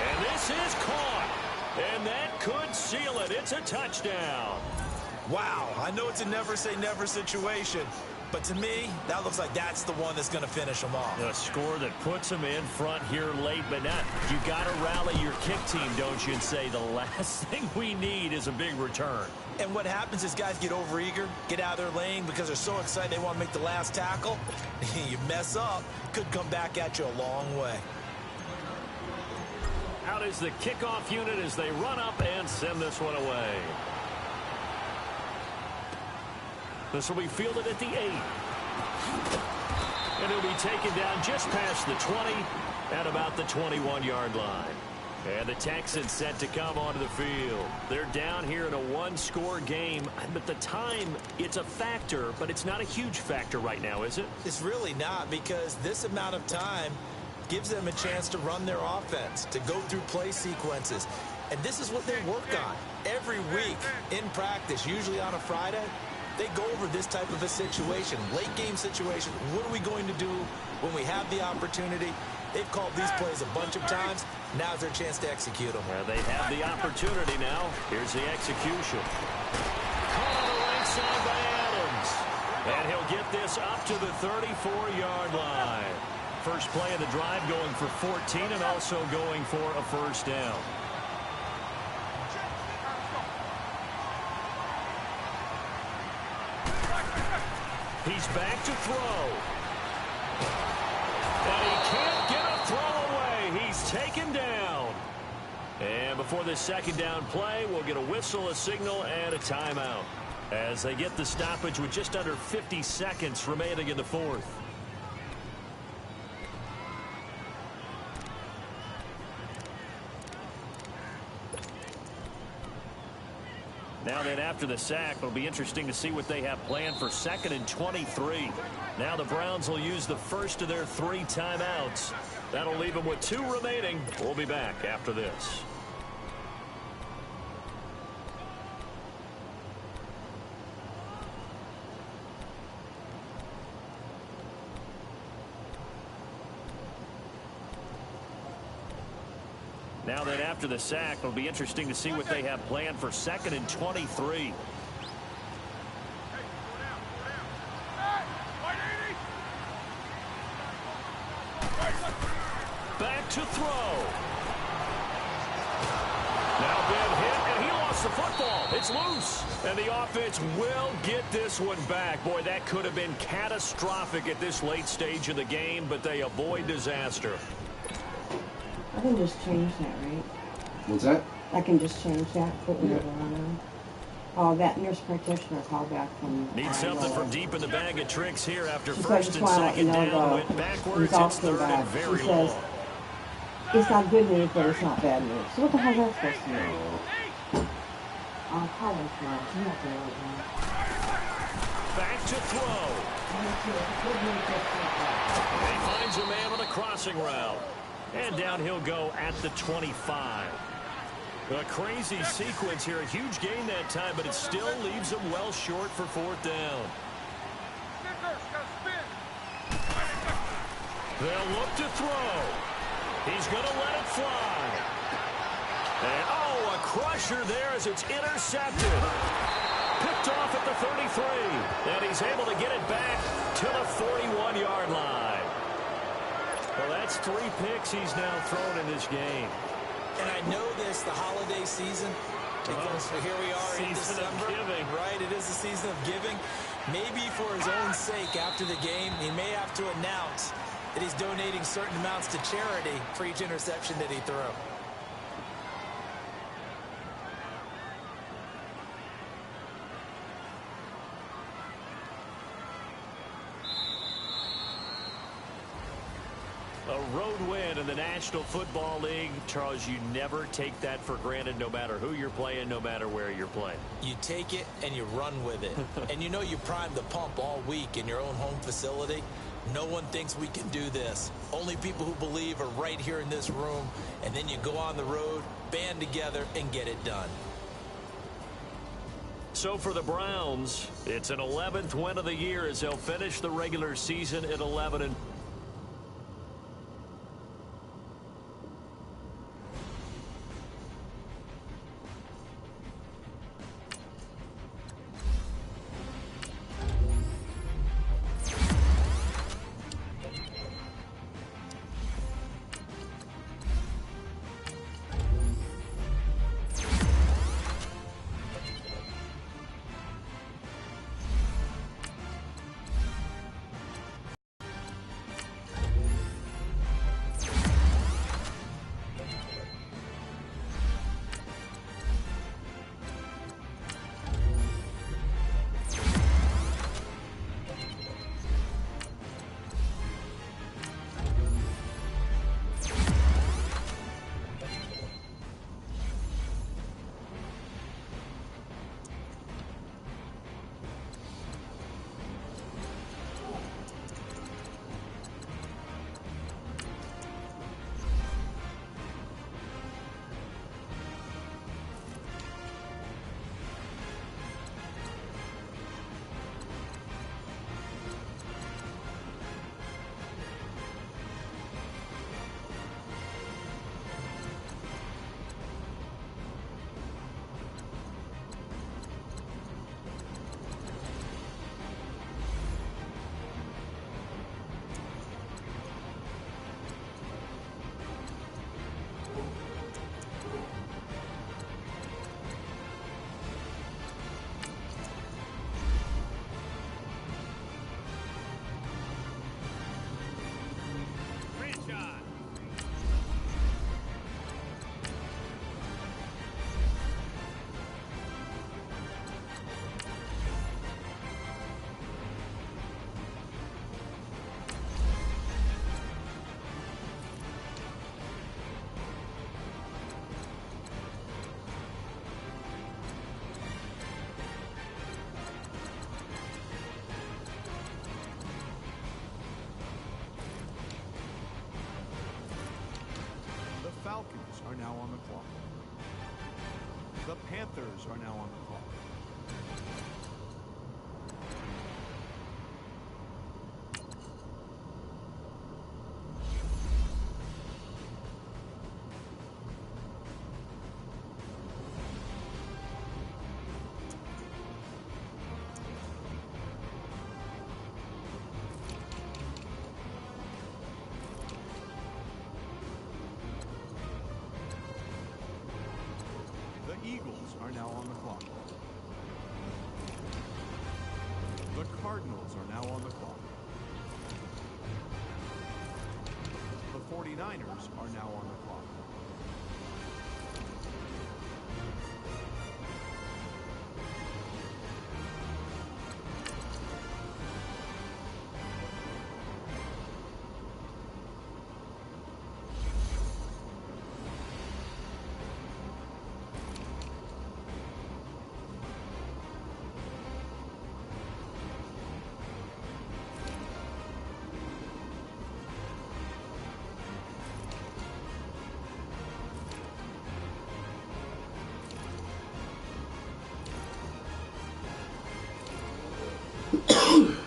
And this is caught. And that could seal it. It's a touchdown. Wow, I know it's a never-say-never situation, but to me, that looks like that's the one that's going to finish them off. A score that puts them in front here late, but not. You got to rally your kick team, don't you, and say the last thing we need is a big return. And what happens is guys get overeager, get out of their lane because they're so excited they want to make the last tackle. You mess up, could come back at you a long way. Out is the kickoff unit as they run up and send this one away. This will be fielded at the 8. And he'll be taken down just past the 20 at about the 21-yard line. And the Texans set to come onto the field. They're down here in a one-score game. But the time, it's a factor, but it's not a huge factor right now, is it? It's really not, because this amount of time gives them a chance to run their offense, to go through play sequences. And this is what they work on every week in practice, usually on a Friday. They go over this type of a situation, late game situation. What are we going to do when we have the opportunity? They've called these plays a bunch of times. Now's their chance to execute them. Well, they have the opportunity now. Here's the execution. Caught on the right side by Adams. And he'll get this up to the 34-yard line. First play of the drive going for 14 and also going for a first down. He's back to throw. And he can't get a throw away. He's taken down. And before this second down play, we'll get a whistle, a signal, and a timeout as they get the stoppage with just under 50 seconds remaining in the fourth. Now then, after the sack, it'll be interesting to see what they have planned for 2nd and 23. Now the Browns will use the first of their 3 timeouts. That'll leave them with 2 remaining. We'll be back after this. Now then, after the sack, it'll be interesting to see what they have planned for 2nd and 23. Back to throw. Now been hit, and he lost the football. It's loose. And the offense will get this one back. Boy, that could have been catastrophic at this late stage of the game, but they avoid disaster. I can just change that, right? What's that? I can just change that, put whatever on them. Oh, that nurse practitioner called back from... Need something from deep in the bag of tricks here after She said, first just and want to let you second know down. the Went backwards. results It's came third and back. very She says, long. it's not good news, but it's not bad news. So what the hell is that supposed to mean? I'll call her tomorrow. She's not there right now. Back to throw. And he finds a man on a crossing route. And down he'll go at the 25. A crazy sequence here. A huge gain that time, but it still leaves him well short for 4th down. They'll look to throw. He's going to let it fly. And, oh, a crusher there as it's intercepted. Picked off at the 33. And he's able to get it back to the 41-yard line. Well, that's 3 picks he's now thrown in this game. And I know this, the holiday season, because here we are in December. Right, it is the season of giving. Maybe for his own sake, after the game, he may have to announce that he's donating certain amounts to charity for each interception that he threw. A road win in the National Football League. Charles, you never take that for granted, no matter who you're playing, no matter where you're playing. You take it and you run with it. And you know you primed the pump all week in your own home facility. No one thinks we can do this. Only people who believe are right here in this room. And then you go on the road, band together, and get it done. So for the Browns, it's an 11th win of the year as they'll finish the regular season at 11-4. are now on the clock. The Panthers are now on the clock. The Eagles are now on the clock. The Cardinals are now on the clock. The 49ers are now on the clock.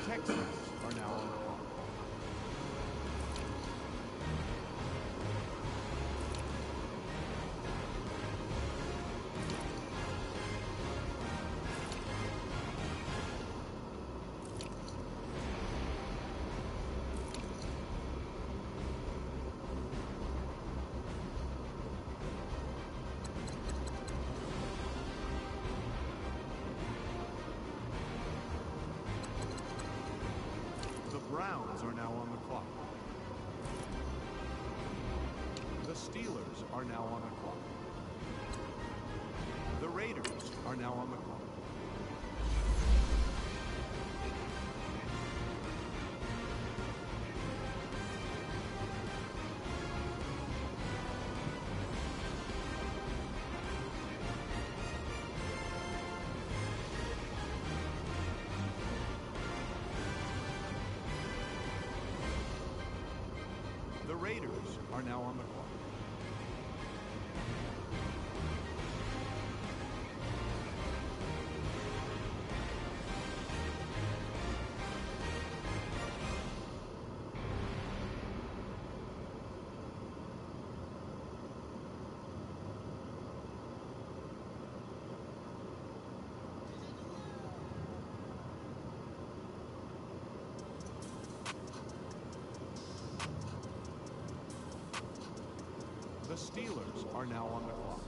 Texans are now on the clock. The Browns are now on the clock. The Steelers are now on the clock. The Raiders are now on the clock. The Raiders are now on the clock. The Steelers are now on the clock.